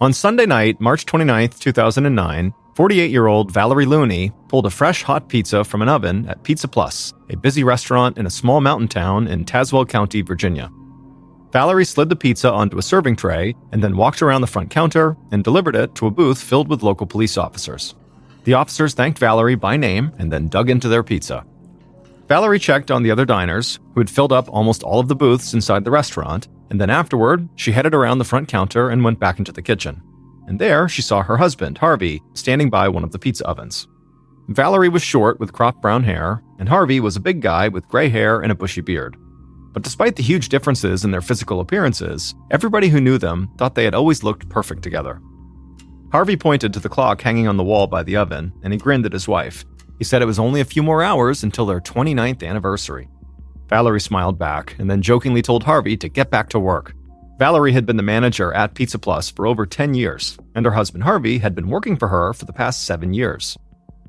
On Sunday night, March 29, 2009, 48-year-old Valerie Looney pulled a fresh hot pizza from an oven at Pizza Plus, a busy restaurant in a small mountain town in Tazewell County, Virginia. Valerie slid the pizza onto a serving tray and then walked around the front counter and delivered it to a booth filled with local police officers. The officers thanked Valerie by name and then dug into their pizza. Valerie checked on the other diners, who had filled up almost all of the booths inside the restaurant, and then afterward, she headed around the front counter and went back into the kitchen. And there, she saw her husband, Harvey, standing by one of the pizza ovens. Valerie was short with cropped brown hair, and Harvey was a big guy with gray hair and a bushy beard. But despite the huge differences in their physical appearances, everybody who knew them thought they had always looked perfect together. Harvey pointed to the clock hanging on the wall by the oven, and he grinned at his wife. He said it was only a few more hours until their 29th anniversary. Valerie smiled back and then jokingly told Harvey to get back to work. Valerie had been the manager at Pizza Plus for over 10 years, and her husband Harvey had been working for her for the past 7 years.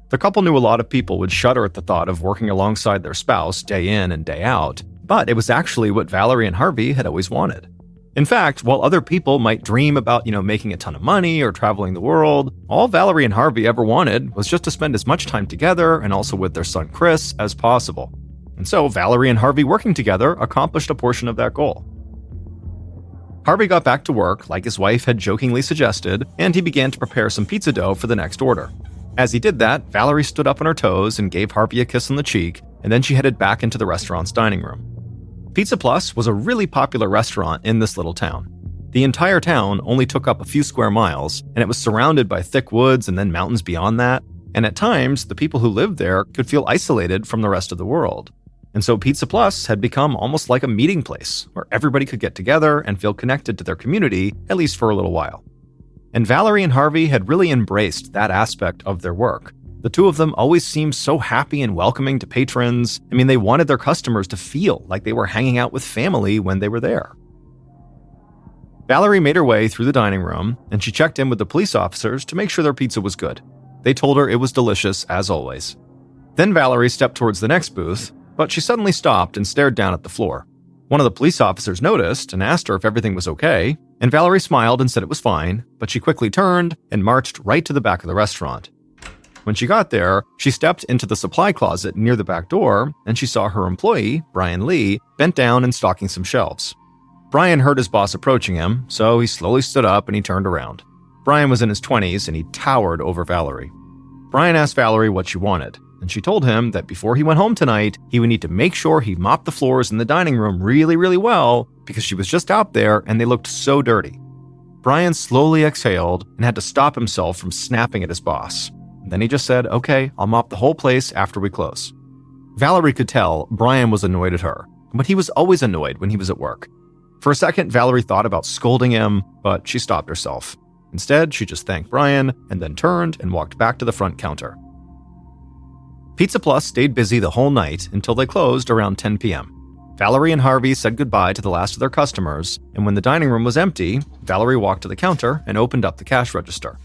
The couple knew a lot of people would shudder at the thought of working alongside their spouse day in and day out, but it was actually what Valerie and Harvey had always wanted. In fact, while other people might dream about, making a ton of money or traveling the world, all Valerie and Harvey ever wanted was just to spend as much time together and also with their son Chris as possible. And so Valerie and Harvey working together accomplished a portion of that goal. Harvey got back to work, like his wife had jokingly suggested, and he began to prepare some pizza dough for the next order. As he did that, Valerie stood up on her toes and gave Harvey a kiss on the cheek, and then she headed back into the restaurant's dining room. Pizza Plus was a really popular restaurant in this little town. The entire town only took up a few square miles, and it was surrounded by thick woods and then mountains beyond that, and at times, the people who lived there could feel isolated from the rest of the world. And so Pizza Plus had become almost like a meeting place, where everybody could get together and feel connected to their community, at least for a little while. And Valerie and Harvey had really embraced that aspect of their work. The two of them always seemed so happy and welcoming to patrons. They wanted their customers to feel like they were hanging out with family when they were there. Valerie made her way through the dining room, and she checked in with the police officers to make sure their pizza was good. They told her it was delicious, as always. Then Valerie stepped towards the next booth, but she suddenly stopped and stared down at the floor. One of the police officers noticed and asked her if everything was okay, and Valerie smiled and said it was fine, but she quickly turned and marched right to the back of the restaurant. When she got there, she stepped into the supply closet near the back door, and she saw her employee, Brian Lee, bent down and stocking some shelves. Brian heard his boss approaching him, so he slowly stood up and he turned around. Brian was in his 20s, and he towered over Valerie. Brian asked Valerie what she wanted, and she told him that before he went home tonight, he would need to make sure he mopped the floors in the dining room really, really well, because she was just out there and they looked so dirty. Brian slowly exhaled and had to stop himself from snapping at his boss. Then he just said, "Okay, I'll mop the whole place after we close." Valerie could tell Brian was annoyed at her, but he was always annoyed when he was at work. For a second, Valerie thought about scolding him, but she stopped herself. Instead, she just thanked Brian and then turned and walked back to the front counter. Pizza Plus stayed busy the whole night until they closed around 10 p.m. Valerie and Harvey said goodbye to the last of their customers, and when the dining room was empty, Valerie walked to the counter and opened up the cash register.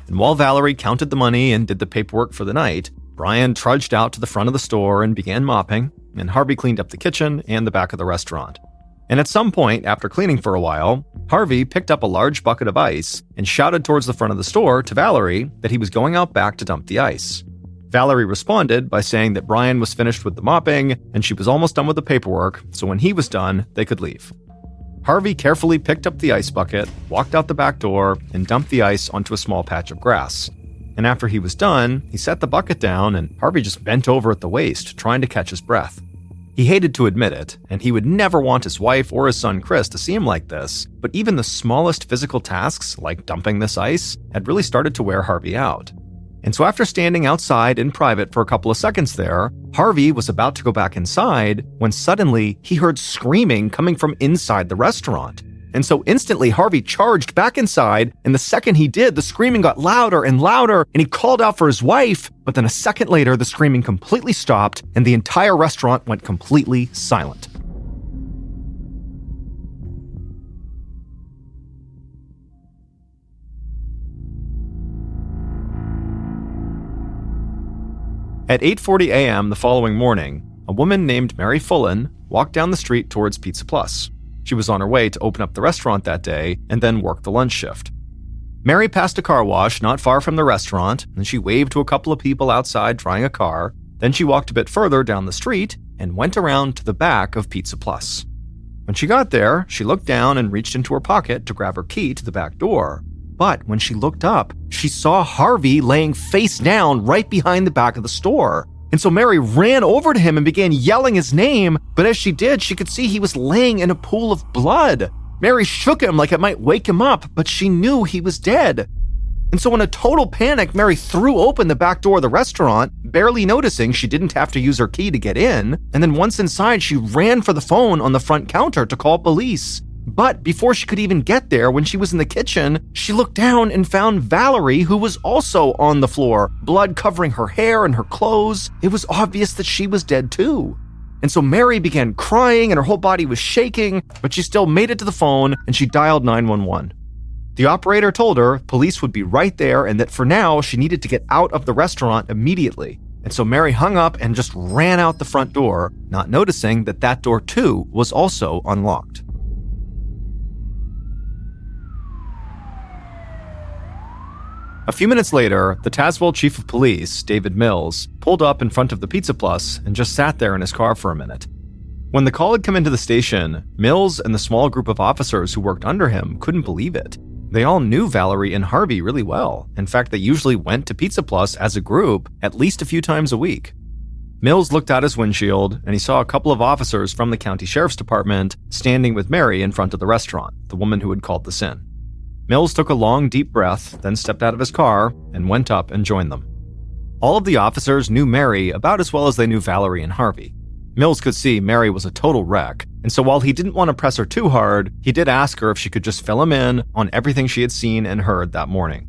And while Valerie counted the money and did the paperwork for the night, Brian trudged out to the front of the store and began mopping, and Harvey cleaned up the kitchen and the back of the restaurant. And at some point, after cleaning for a while, Harvey picked up a large bucket of ice and shouted towards the front of the store to Valerie that he was going out back to dump the ice. Valerie responded by saying that Brian was finished with the mopping and she was almost done with the paperwork, so when he was done, they could leave. Harvey carefully picked up the ice bucket, walked out the back door, and dumped the ice onto a small patch of grass. And after he was done, he set the bucket down and Harvey just bent over at the waist, trying to catch his breath. He hated to admit it, and he would never want his wife or his son Chris to see him like this, but even the smallest physical tasks, like dumping this ice, had really started to wear Harvey out. And so after standing outside in private for a couple of seconds there, Harvey was about to go back inside when suddenly he heard screaming coming from inside the restaurant. And so instantly Harvey charged back inside, and the second he did, the screaming got louder and louder, and he called out for his wife, but then a second later the screaming completely stopped and the entire restaurant went completely silent. At 8:40 a.m. the following morning, a woman named Mary Fullen walked down the street towards Pizza Plus. She was on her way to open up the restaurant that day and then work the lunch shift. Mary passed a car wash not far from the restaurant, and she waved to a couple of people outside trying a car. Then she walked a bit further down the street and went around to the back of Pizza Plus. When she got there, she looked down and reached into her pocket to grab her key to the back door. But when she looked up, she saw Harvey laying face down right behind the back of the store. And so Mary ran over to him and began yelling his name, but as she did, she could see he was laying in a pool of blood. Mary shook him like it might wake him up, but she knew he was dead. And so in a total panic, Mary threw open the back door of the restaurant, barely noticing she didn't have to use her key to get in. And then once inside, she ran for the phone on the front counter to call police. But before she could even get there, when she was in the kitchen, she looked down and found Valerie, who was also on the floor, blood covering her hair and her clothes. It was obvious that she was dead too. And so Mary began crying and her whole body was shaking, but she still made it to the phone and she dialed 911. The operator told her police would be right there and that for now she needed to get out of the restaurant immediately. And so Mary hung up and just ran out the front door, not noticing that that door too was also unlocked. A few minutes later, the Tazewell chief of police, David Mills, pulled up in front of the Pizza Plus and just sat there in his car for a minute. When the call had come into the station, Mills and the small group of officers who worked under him couldn't believe it. They all knew Valerie and Harvey really well. In fact, they usually went to Pizza Plus as a group at least a few times a week. Mills looked out his windshield and he saw a couple of officers from the county sheriff's department standing with Mary in front of the restaurant, the woman who had called this in. Mills took a long, deep breath, then stepped out of his car and went up and joined them. All of the officers knew Mary about as well as they knew Valerie and Harvey. Mills could see Mary was a total wreck, and so while he didn't want to press her too hard, he did ask her if she could just fill him in on everything she had seen and heard that morning.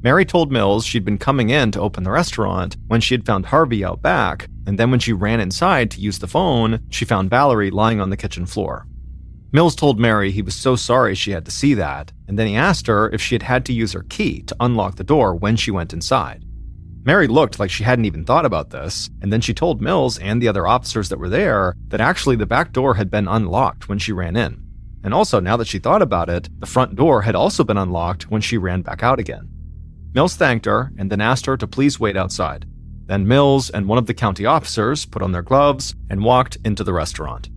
Mary told Mills she'd been coming in to open the restaurant when she had found Harvey out back, and then when she ran inside to use the phone, she found Valerie lying on the kitchen floor. Mills told Mary he was so sorry she had to see that, and then he asked her if she had had to use her key to unlock the door when she went inside. Mary looked like she hadn't even thought about this, and then she told Mills and the other officers that were there that actually the back door had been unlocked when she ran in. And also, now that she thought about it, the front door had also been unlocked when she ran back out again. Mills thanked her and then asked her to please wait outside. Then Mills and one of the county officers put on their gloves and walked into the restaurant.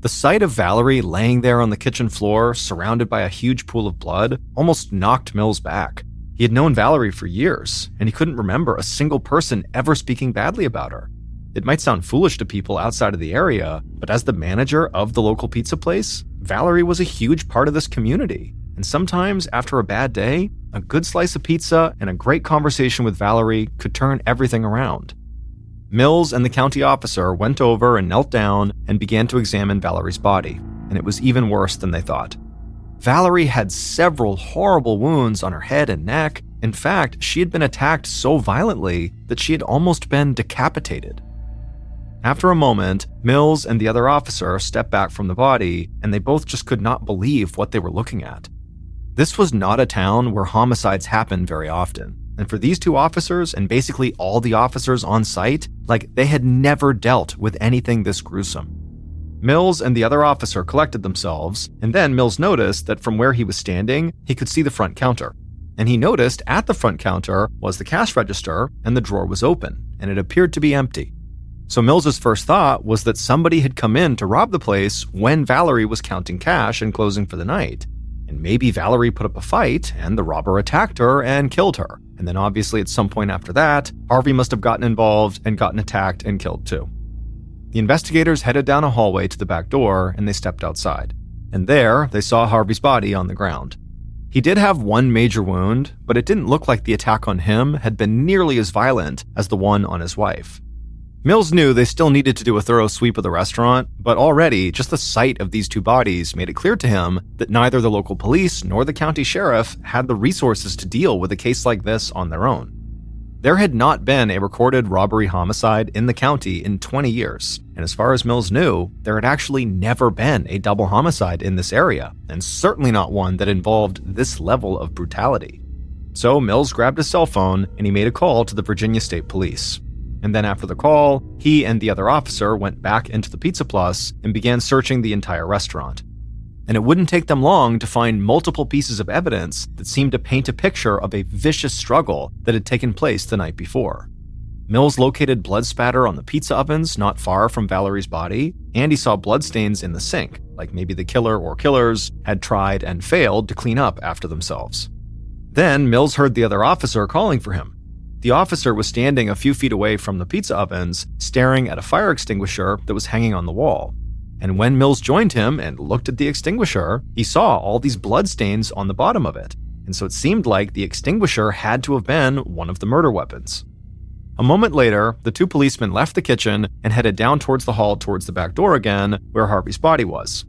The sight of Valerie laying there on the kitchen floor, surrounded by a huge pool of blood, almost knocked Mills back. He had known Valerie for years, and he couldn't remember a single person ever speaking badly about her. It might sound foolish to people outside of the area, but as the manager of the local pizza place, Valerie was a huge part of this community. And sometimes, after a bad day, a good slice of pizza and a great conversation with Valerie could turn everything around. Mills and the county officer went over and knelt down and began to examine Valerie's body, and it was even worse than they thought. Valerie had several horrible wounds on her head and neck. In fact, she had been attacked so violently that she had almost been decapitated. After a moment, Mills and the other officer stepped back from the body, and they both just could not believe what they were looking at. This was not a town where homicides happen very often. And for these two officers, and basically all the officers on site, they had never dealt with anything this gruesome. Mills and the other officer collected themselves, and then Mills noticed that from where he was standing, he could see the front counter. And he noticed at the front counter was the cash register, and the drawer was open, and it appeared to be empty. So Mills's first thought was that somebody had come in to rob the place when Valerie was counting cash and closing for the night. And maybe Valerie put up a fight, and the robber attacked her and killed her. And then obviously at some point after that, Harvey must have gotten involved and gotten attacked and killed too. The investigators headed down a hallway to the back door, and they stepped outside. And there, they saw Harvey's body on the ground. He did have one major wound, but it didn't look like the attack on him had been nearly as violent as the one on his wife. Mills knew they still needed to do a thorough sweep of the restaurant, but already just the sight of these two bodies made it clear to him that neither the local police nor the county sheriff had the resources to deal with a case like this on their own. There had not been a recorded robbery homicide in the county in 20 years, and as far as Mills knew, there had actually never been a double homicide in this area, and certainly not one that involved this level of brutality. So Mills grabbed his cell phone and he made a call to the Virginia State Police. And then after the call, he and the other officer went back into the Pizza Plus and began searching the entire restaurant. and it wouldn't take them long to find multiple pieces of evidence that seemed to paint a picture of a vicious struggle that had taken place the night before. Mills located blood spatter on the pizza ovens not far from Valerie's body, and he saw bloodstains in the sink, like maybe the killer or killers had tried and failed to clean up after themselves. Then Mills heard the other officer calling for him. The officer was standing a few feet away from the pizza ovens, staring at a fire extinguisher that was hanging on the wall. And when Mills joined him and looked at the extinguisher, he saw all these bloodstains on the bottom of it, and so it seemed like the extinguisher had to have been one of the murder weapons. A moment later, the two policemen left the kitchen and headed down towards the hall towards the back door again, where Harvey's body was.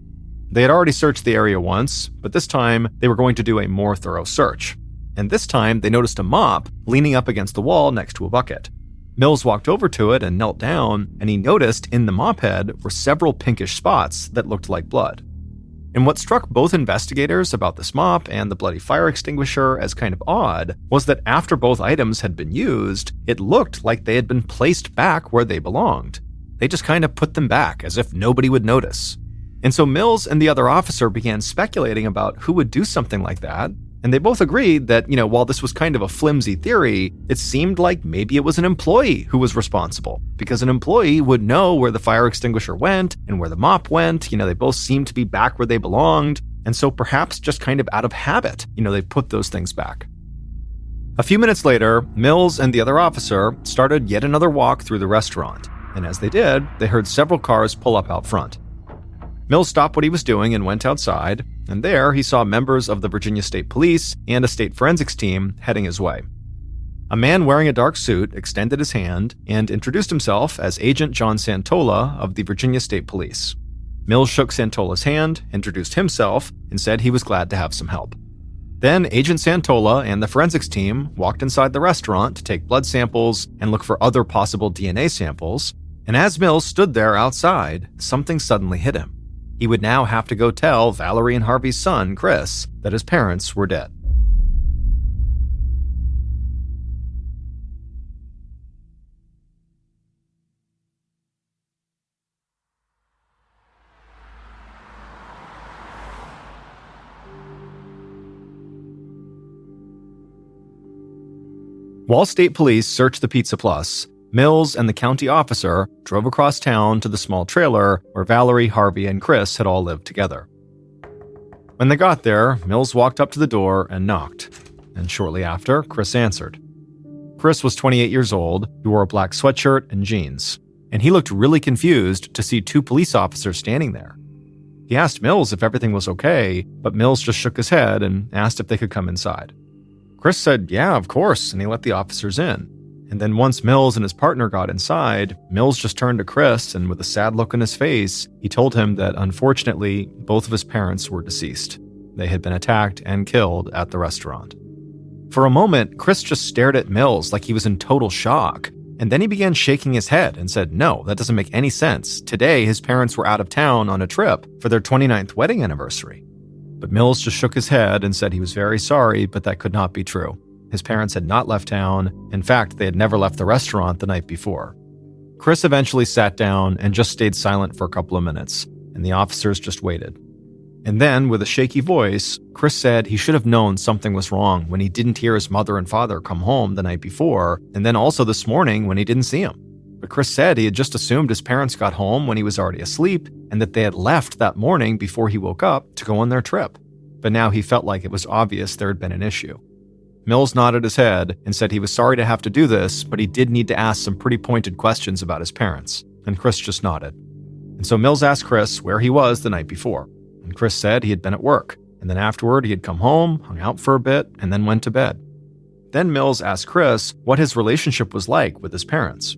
They had already searched the area once, but this time they were going to do a more thorough search. And this time they noticed a mop leaning up against the wall next to a bucket. Mills walked over to it and knelt down, and he noticed in the mop head were several pinkish spots that looked like blood. And what struck both investigators about this mop and the bloody fire extinguisher as kind of odd was that after both items had been used, it looked like they had been placed back where they belonged. They just kind of put them back as if nobody would notice. And so Mills and the other officer began speculating about who would do something like that, and they both agreed that, while this was kind of a flimsy theory, it seemed like maybe it was an employee who was responsible, because an employee would know where the fire extinguisher went and where the mop went. They both seemed to be back where they belonged, and so perhaps just kind of out of habit, they put those things back. A few minutes later, Mills and the other officer started yet another walk through the restaurant, and as they did, they heard several cars pull up out front. Mills stopped what he was doing and went outside, and there he saw members of the Virginia State Police and a state forensics team heading his way. A man wearing a dark suit extended his hand and introduced himself as Agent John Santola of the Virginia State Police. Mills shook Santola's hand, introduced himself, and said he was glad to have some help. Then Agent Santola and the forensics team walked inside the restaurant to take blood samples and look for other possible DNA samples, and as Mills stood there outside, something suddenly hit him. He would now have to go tell Valerie and Harvey's son, Chris, that his parents were dead. While state police searched the Pizza Plus, Mills and the county officer drove across town to the small trailer where Valerie, Harvey, and Chris had all lived together. When they got there, Mills walked up to the door and knocked, and shortly after, Chris answered. Chris was 28 years old, he wore a black sweatshirt and jeans, and he looked really confused to see two police officers standing there. He asked Mills if everything was okay, but Mills just shook his head and asked if they could come inside. Chris said, yeah, of course, and he let the officers in. And then once Mills and his partner got inside, Mills just turned to Chris, and with a sad look on his face, he told him that unfortunately, both of his parents were deceased. They had been attacked and killed at the restaurant. For a moment, Chris just stared at Mills like he was in total shock, and then he began shaking his head and said, no, that doesn't make any sense. Today, his parents were out of town on a trip for their 29th wedding anniversary. But Mills just shook his head and said he was very sorry, but that could not be true. His parents had not left town. In fact, they had never left the restaurant the night before. Chris eventually sat down and just stayed silent for a couple of minutes, and the officers just waited. And then, with a shaky voice, Chris said he should have known something was wrong when he didn't hear his mother and father come home the night before, and then also this morning when he didn't see them. But Chris said he had just assumed his parents got home when he was already asleep, and that they had left that morning before he woke up to go on their trip. But now he felt like it was obvious there had been an issue. Mills nodded his head and said he was sorry to have to do this, but he did need to ask some pretty pointed questions about his parents, and Chris just nodded. And so Mills asked Chris where he was the night before, and Chris said he had been at work, and then afterward he had come home, hung out for a bit, and then went to bed. Then Mills asked Chris what his relationship was like with his parents.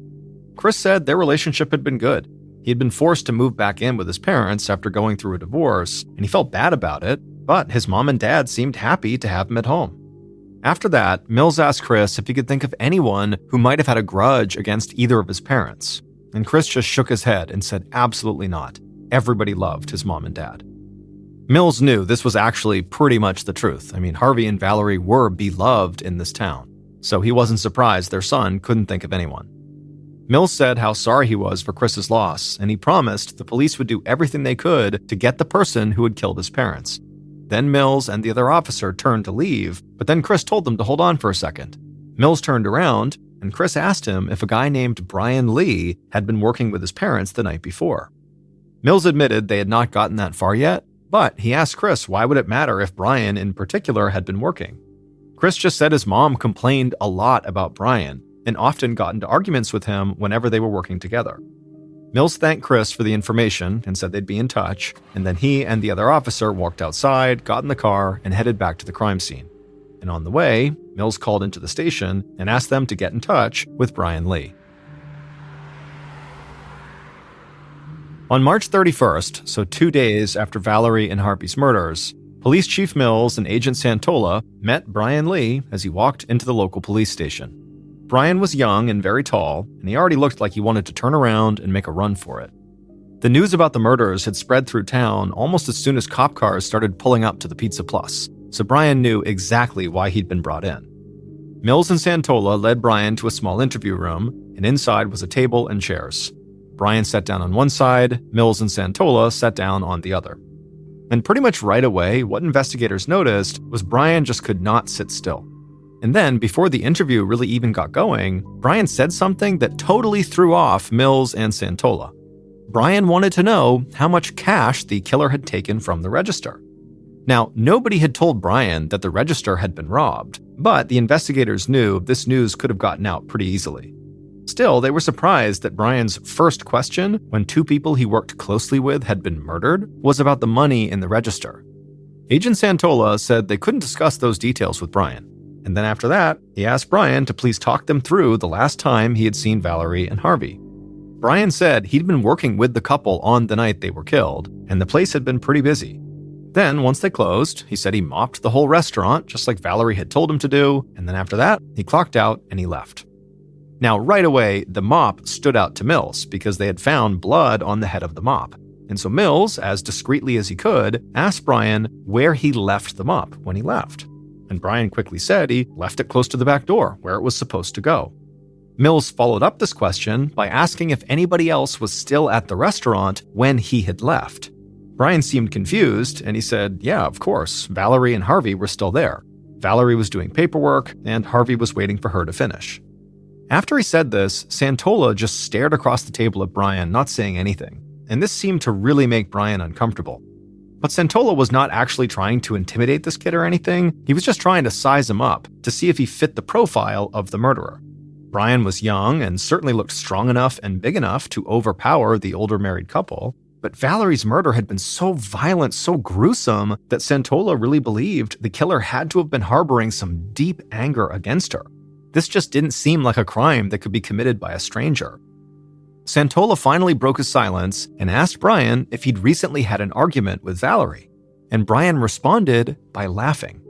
Chris said their relationship had been good. He had been forced to move back in with his parents after going through a divorce, and he felt bad about it, but his mom and dad seemed happy to have him at home. After that, Mills asked Chris if he could think of anyone who might have had a grudge against either of his parents, and Chris just shook his head and said absolutely not. Everybody loved his mom and dad. Mills knew this was actually pretty much the truth. I mean, Harvey and Valerie were beloved in this town, so he wasn't surprised their son couldn't think of anyone. Mills said how sorry he was for Chris's loss, and he promised the police would do everything they could to get the person who had killed his parents. Then Mills and the other officer turned to leave, but then Chris told them to hold on for a second. Mills turned around, and Chris asked him if a guy named Brian Lee had been working with his parents the night before. Mills admitted they had not gotten that far yet, but he asked Chris why would it matter if Brian in particular had been working. Chris just said his mom complained a lot about Brian and often got into arguments with him whenever they were working together. Mills thanked Chris for the information and said they'd be in touch, and then he and the other officer walked outside, got in the car, and headed back to the crime scene. And on the way, Mills called into the station and asked them to get in touch with Brian Lee. On March 31st, so 2 days after Valerie and Harvey's murders, Police Chief Mills and Agent Santola met Brian Lee as he walked into the local police station. Brian was young and very tall, and he already looked like he wanted to turn around and make a run for it. The news about the murders had spread through town almost as soon as cop cars started pulling up to the Pizza Plus, so Brian knew exactly why he'd been brought in. Mills and Santola led Brian to a small interview room, and inside was a table and chairs. Brian sat down on one side, Mills and Santola sat down on the other. And pretty much right away, what investigators noticed was Brian just could not sit still. And then, before the interview really even got going, Brian said something that totally threw off Mills and Santola. Brian wanted to know how much cash the killer had taken from the register. Now, nobody had told Brian that the register had been robbed, but the investigators knew this news could have gotten out pretty easily. Still, they were surprised that Brian's first question, when two people he worked closely with had been murdered, was about the money in the register. Agent Santola said they couldn't discuss those details with Brian. And then after that, he asked Brian to please talk them through the last time he had seen Valerie and Harvey. Brian said he'd been working with the couple on the night they were killed, and the place had been pretty busy. Then, once they closed, he said he mopped the whole restaurant, just like Valerie had told him to do, and then after that, he clocked out and he left. Now, right away, the mop stood out to Mills because they had found blood on the head of the mop. And so Mills, as discreetly as he could, asked Brian where he left the mop when he left. And Brian quickly said he left it close to the back door, where it was supposed to go. Mills followed up this question by asking if anybody else was still at the restaurant when he had left. Brian seemed confused, and he said, yeah, of course, Valerie and Harvey were still there. Valerie was doing paperwork, and Harvey was waiting for her to finish. After he said this, Santola just stared across the table at Brian, not saying anything, and this seemed to really make Brian uncomfortable. But Santola was not actually trying to intimidate this kid or anything. He was just trying to size him up to see if he fit the profile of the murderer. Brian was young and certainly looked strong enough and big enough to overpower the older married couple. But Valerie's murder had been so violent, so gruesome, that Santola really believed the killer had to have been harboring some deep anger against her. This just didn't seem like a crime that could be committed by a stranger. Santola finally broke his silence and asked Brian if he'd recently had an argument with Valerie, and Brian responded by laughing.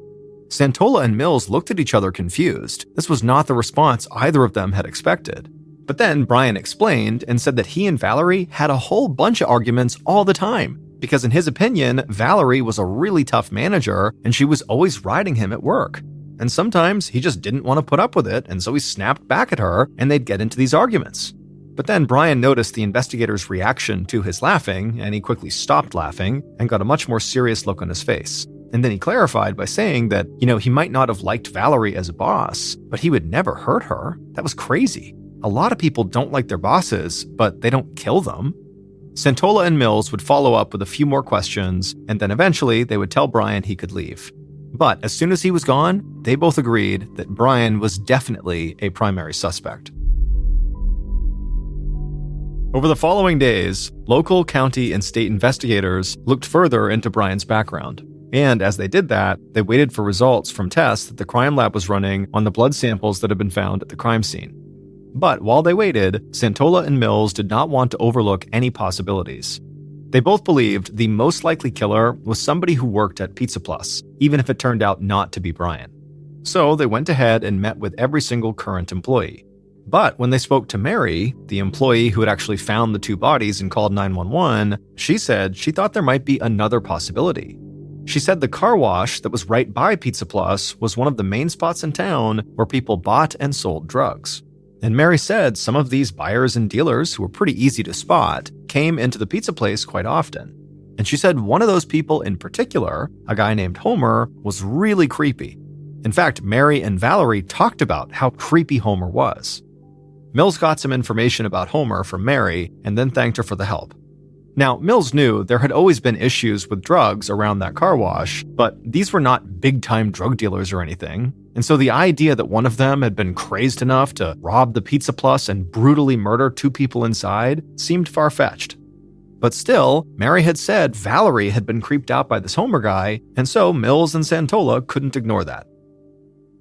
Santola and Mills looked at each other confused. This was not the response either of them had expected. But then Brian explained and said that he and Valerie had a whole bunch of arguments all the time, because in his opinion, Valerie was a really tough manager and she was always riding him at work. And sometimes he just didn't want to put up with it, and so he snapped back at her and they'd get into these arguments. But then Brian noticed the investigator's reaction to his laughing, and he quickly stopped laughing and got a much more serious look on his face. And then he clarified by saying that, he might not have liked Valerie as a boss, but he would never hurt her. That was crazy. A lot of people don't like their bosses, but they don't kill them. Santola and Mills would follow up with a few more questions, and then eventually they would tell Brian he could leave. But as soon as he was gone, they both agreed that Brian was definitely a primary suspect. Over the following days, local, county, and state investigators looked further into Brian's background. And as they did that, they waited for results from tests that the crime lab was running on the blood samples that had been found at the crime scene. But while they waited, Santola and Mills did not want to overlook any possibilities. They both believed the most likely killer was somebody who worked at Pizza Plus, even if it turned out not to be Brian. So they went ahead and met with every single current employee. But when they spoke to Mary, the employee who had actually found the two bodies and called 911, she said she thought there might be another possibility. She said the car wash that was right by Pizza Plus was one of the main spots in town where people bought and sold drugs. And Mary said some of these buyers and dealers, who were pretty easy to spot, came into the pizza place quite often. And she said one of those people in particular, a guy named Homer, was really creepy. In fact, Mary and Valerie talked about how creepy Homer was. Mills got some information about Homer from Mary and then thanked her for the help. Now, Mills knew there had always been issues with drugs around that car wash, but these were not big-time drug dealers or anything. And so the idea that one of them had been crazed enough to rob the Pizza Plus and brutally murder 2 people inside seemed far-fetched. But still, Mary had said Valerie had been creeped out by this Homer guy, and so Mills and Santola couldn't ignore that.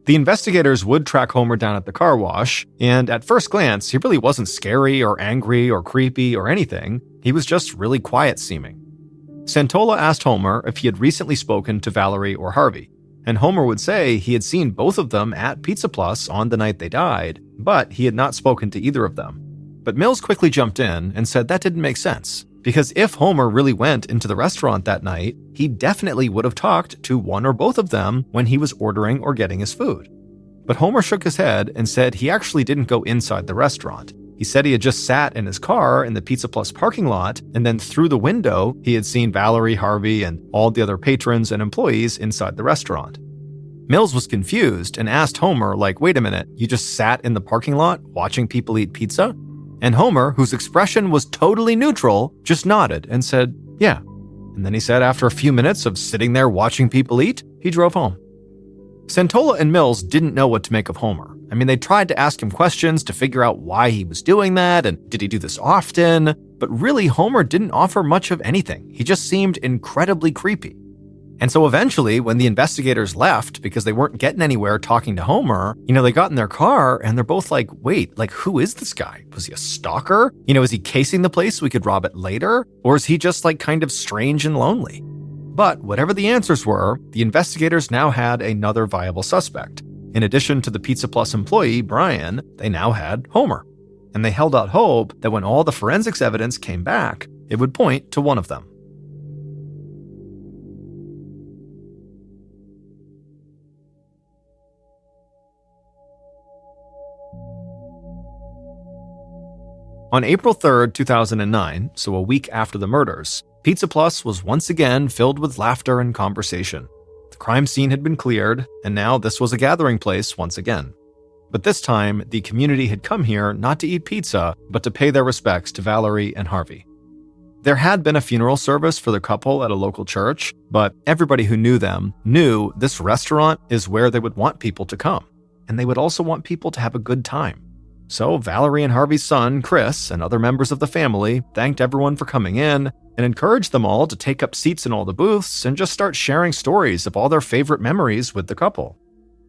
The investigators would track Homer down at the car wash, and at first glance, he really wasn't scary or angry or creepy or anything. He was just really quiet seeming. Santola asked Homer if he had recently spoken to Valerie or Harvey, and Homer would say he had seen both of them at Pizza Plus on the night they died, but he had not spoken to either of them. But Mills quickly jumped in and said that didn't make sense, because if Homer really went into the restaurant that night, he definitely would have talked to one or both of them when he was ordering or getting his food. But Homer shook his head and said he actually didn't go inside the restaurant. He said he had just sat in his car in the Pizza Plus parking lot, and then through the window, he had seen Valerie, Harvey, and all the other patrons and employees inside the restaurant. Mills was confused and asked Homer, wait a minute, you just sat in the parking lot watching people eat pizza? And Homer, whose expression was totally neutral, just nodded and said, yeah. And then he said after a few minutes of sitting there watching people eat, he drove home. Santola and Mills didn't know what to make of Homer. They tried to ask him questions to figure out why he was doing that and did he do this often, but really Homer didn't offer much of anything. He just seemed incredibly creepy. And so eventually, when the investigators left because they weren't getting anywhere talking to Homer, they got in their car and they're both like, wait, who is this guy? Was he a stalker? Is he casing the place so we could rob it later? Or is he just kind of strange and lonely? But whatever the answers were, the investigators now had another viable suspect. In addition to the Pizza Plus employee, Brian, they now had Homer. And they held out hope that when all the forensics evidence came back, it would point to one of them. On April 3rd, 2009, so a week after the murders, Pizza Plus was once again filled with laughter and conversation. The crime scene had been cleared, and now this was a gathering place once again. But this time, the community had come here not to eat pizza, but to pay their respects to Valerie and Harvey. There had been a funeral service for the couple at a local church, but everybody who knew them knew this restaurant is where they would want people to come, and they would also want people to have a good time. So Valerie and Harvey's son, Chris, and other members of the family thanked everyone for coming in and encouraged them all to take up seats in all the booths and just start sharing stories of all their favorite memories with the couple.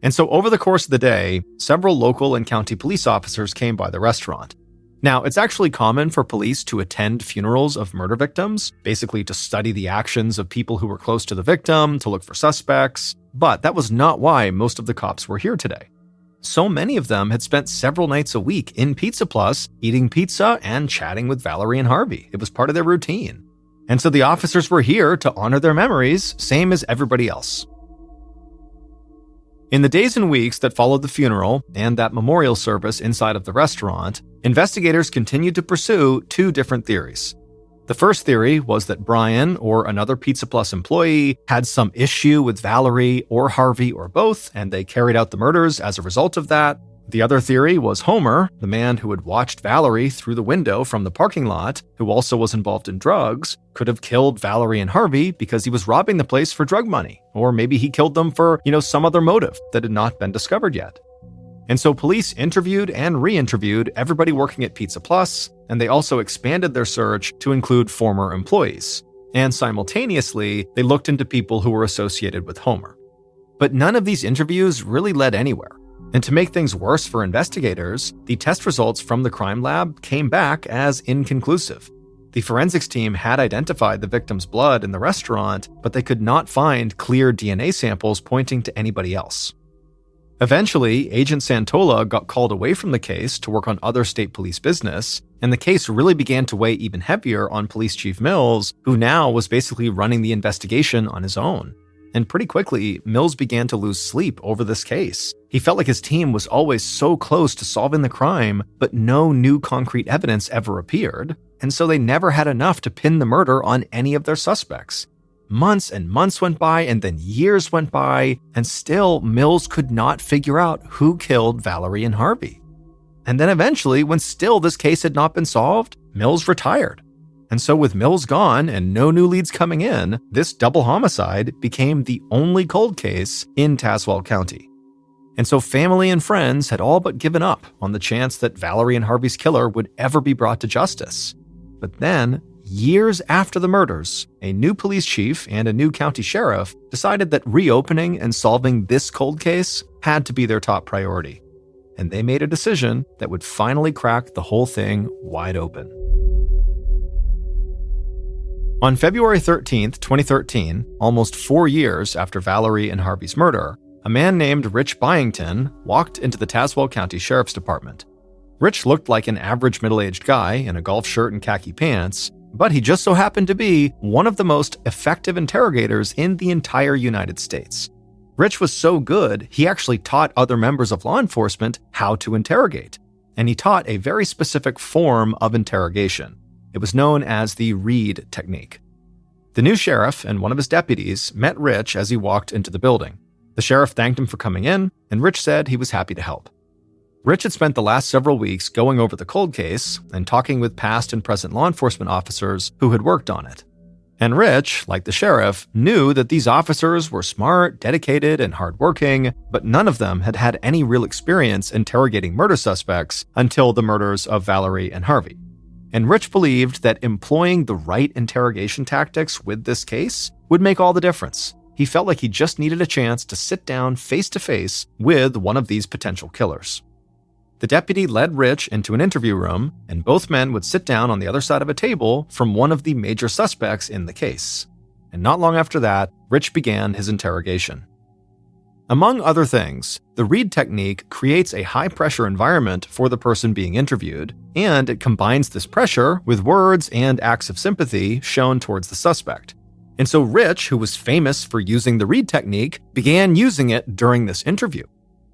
And so over the course of the day, several local and county police officers came by the restaurant. Now, it's actually common for police to attend funerals of murder victims, basically to study the actions of people who were close to the victim, to look for suspects, but that was not why most of the cops were here today. So many of them had spent several nights a week in Pizza Plus, eating pizza and chatting with Valerie and Harvey. It was part of their routine. And so the officers were here to honor their memories, same as everybody else. In the days and weeks that followed the funeral and that memorial service inside of the restaurant, investigators continued to pursue 2 different theories. The first theory was that Brian, or another Pizza Plus employee, had some issue with Valerie or Harvey or both, and they carried out the murders as a result of that. The other theory was Homer, the man who had watched Valerie through the window from the parking lot, who also was involved in drugs, could have killed Valerie and Harvey because he was robbing the place for drug money, or maybe he killed them for, some other motive that had not been discovered yet. And so police interviewed and re-interviewed everybody working at Pizza Plus, and they also expanded their search to include former employees. And simultaneously, they looked into people who were associated with Homer. But none of these interviews really led anywhere. And to make things worse for investigators, the test results from the crime lab came back as inconclusive. The forensics team had identified the victim's blood in the restaurant, but they could not find clear DNA samples pointing to anybody else. Eventually, Agent Santola got called away from the case to work on other state police business, and the case really began to weigh even heavier on Police Chief Mills, who now was basically running the investigation on his own. And pretty quickly, Mills began to lose sleep over this case. He felt like his team was always so close to solving the crime, but no new concrete evidence ever appeared, and so they never had enough to pin the murder on any of their suspects. Months and months went by, and then years went by, and still Mills could not figure out who killed Valerie and Harvey. And then eventually, when still this case had not been solved, Mills retired. And so with Mills gone and no new leads coming in, this double homicide became the only cold case in Tazewell County. And so family and friends had all but given up on the chance that Valerie and Harvey's killer would ever be brought to justice. But then, years after the murders, a new police chief and a new county sheriff decided that reopening and solving this cold case had to be their top priority. And they made a decision that would finally crack the whole thing wide open. On February 13, 2013, almost 4 years after Valerie and Harvey's murder, a man named Rich Byington walked into the Tazewell County Sheriff's Department. Rich looked like an average middle-aged guy in a golf shirt and khaki pants, but he just so happened to be one of the most effective interrogators in the entire United States. Rich was so good, he actually taught other members of law enforcement how to interrogate, and he taught a very specific form of interrogation. It was known as the Reed technique. The new sheriff and one of his deputies met Rich as he walked into the building. The sheriff thanked him for coming in, and Rich said he was happy to help. Rich had spent the last several weeks going over the cold case and talking with past and present law enforcement officers who had worked on it. And Rich, like the sheriff, knew that these officers were smart, dedicated, and hardworking, but none of them had had any real experience interrogating murder suspects until the murders of Valerie and Harvey. And Rich believed that employing the right interrogation tactics with this case would make all the difference. He felt like he just needed a chance to sit down face to face with one of these potential killers. The deputy led Rich into an interview room, and both men would sit down on the other side of a table from one of the major suspects in the case. And not long after that, Rich began his interrogation. Among other things, the Reed technique creates a high-pressure environment for the person being interviewed, and it combines this pressure with words and acts of sympathy shown towards the suspect. And so Rich, who was famous for using the Reed technique, began using it during this interview.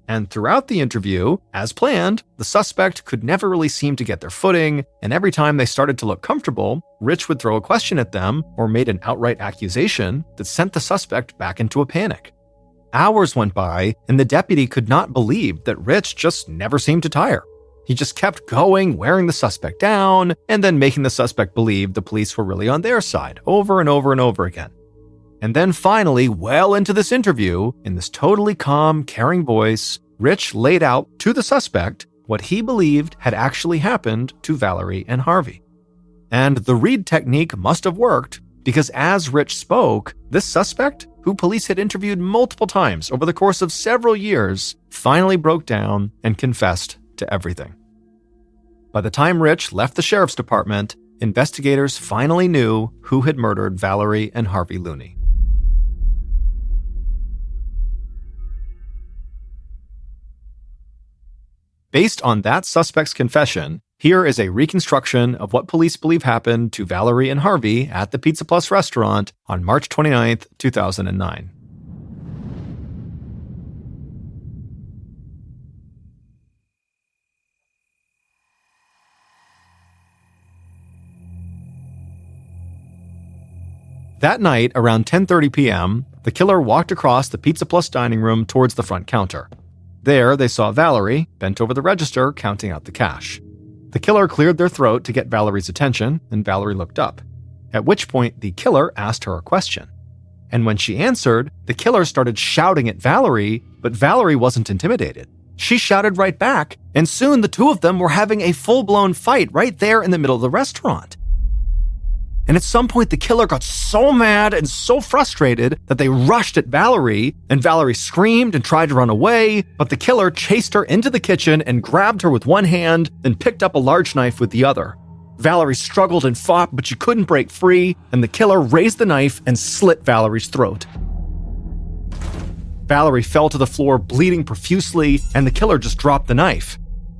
And throughout the interview, as planned, the suspect could never really seem to get their footing, and every time they started to look comfortable, Rich would throw a question at them or made an outright accusation that sent the suspect back into a panic. Hours went by, and the deputy could not believe that Rich just never seemed to tire. He just kept going, wearing the suspect down, and then making the suspect believe the police were really on their side, over and over and over again. And then finally, well into this interview, in this totally calm, caring voice, Rich laid out to the suspect what he believed had actually happened to Valerie and Harvey. And the Reed technique must have worked, because as Rich spoke, this suspect, who police had interviewed multiple times over the course of several years, finally broke down and confessed to everything. By the time Rich left the sheriff's department, investigators finally knew who had murdered Valerie and Harvey Looney. Based on that suspect's confession, here is a reconstruction of what police believe happened to Valerie and Harvey at the Pizza Plus restaurant on March 29, 2009. That night, around 10:30 p.m., the killer walked across the Pizza Plus dining room towards the front counter. There, they saw Valerie, bent over the register, counting out the cash. The killer cleared their throat to get Valerie's attention, and Valerie looked up, at which point the killer asked her a question. And when she answered, the killer started shouting at Valerie, but Valerie wasn't intimidated. She shouted right back, and soon the two of them were having a full-blown fight right there in the middle of the restaurant. And at some point, the killer got so mad and so frustrated that they rushed at Valerie, and Valerie screamed and tried to run away, but the killer chased her into the kitchen and grabbed her with one hand, then picked up a large knife with the other. Valerie struggled and fought, but she couldn't break free, and the killer raised the knife and slit Valerie's throat. Valerie fell to the floor, bleeding profusely, and the killer just dropped the knife.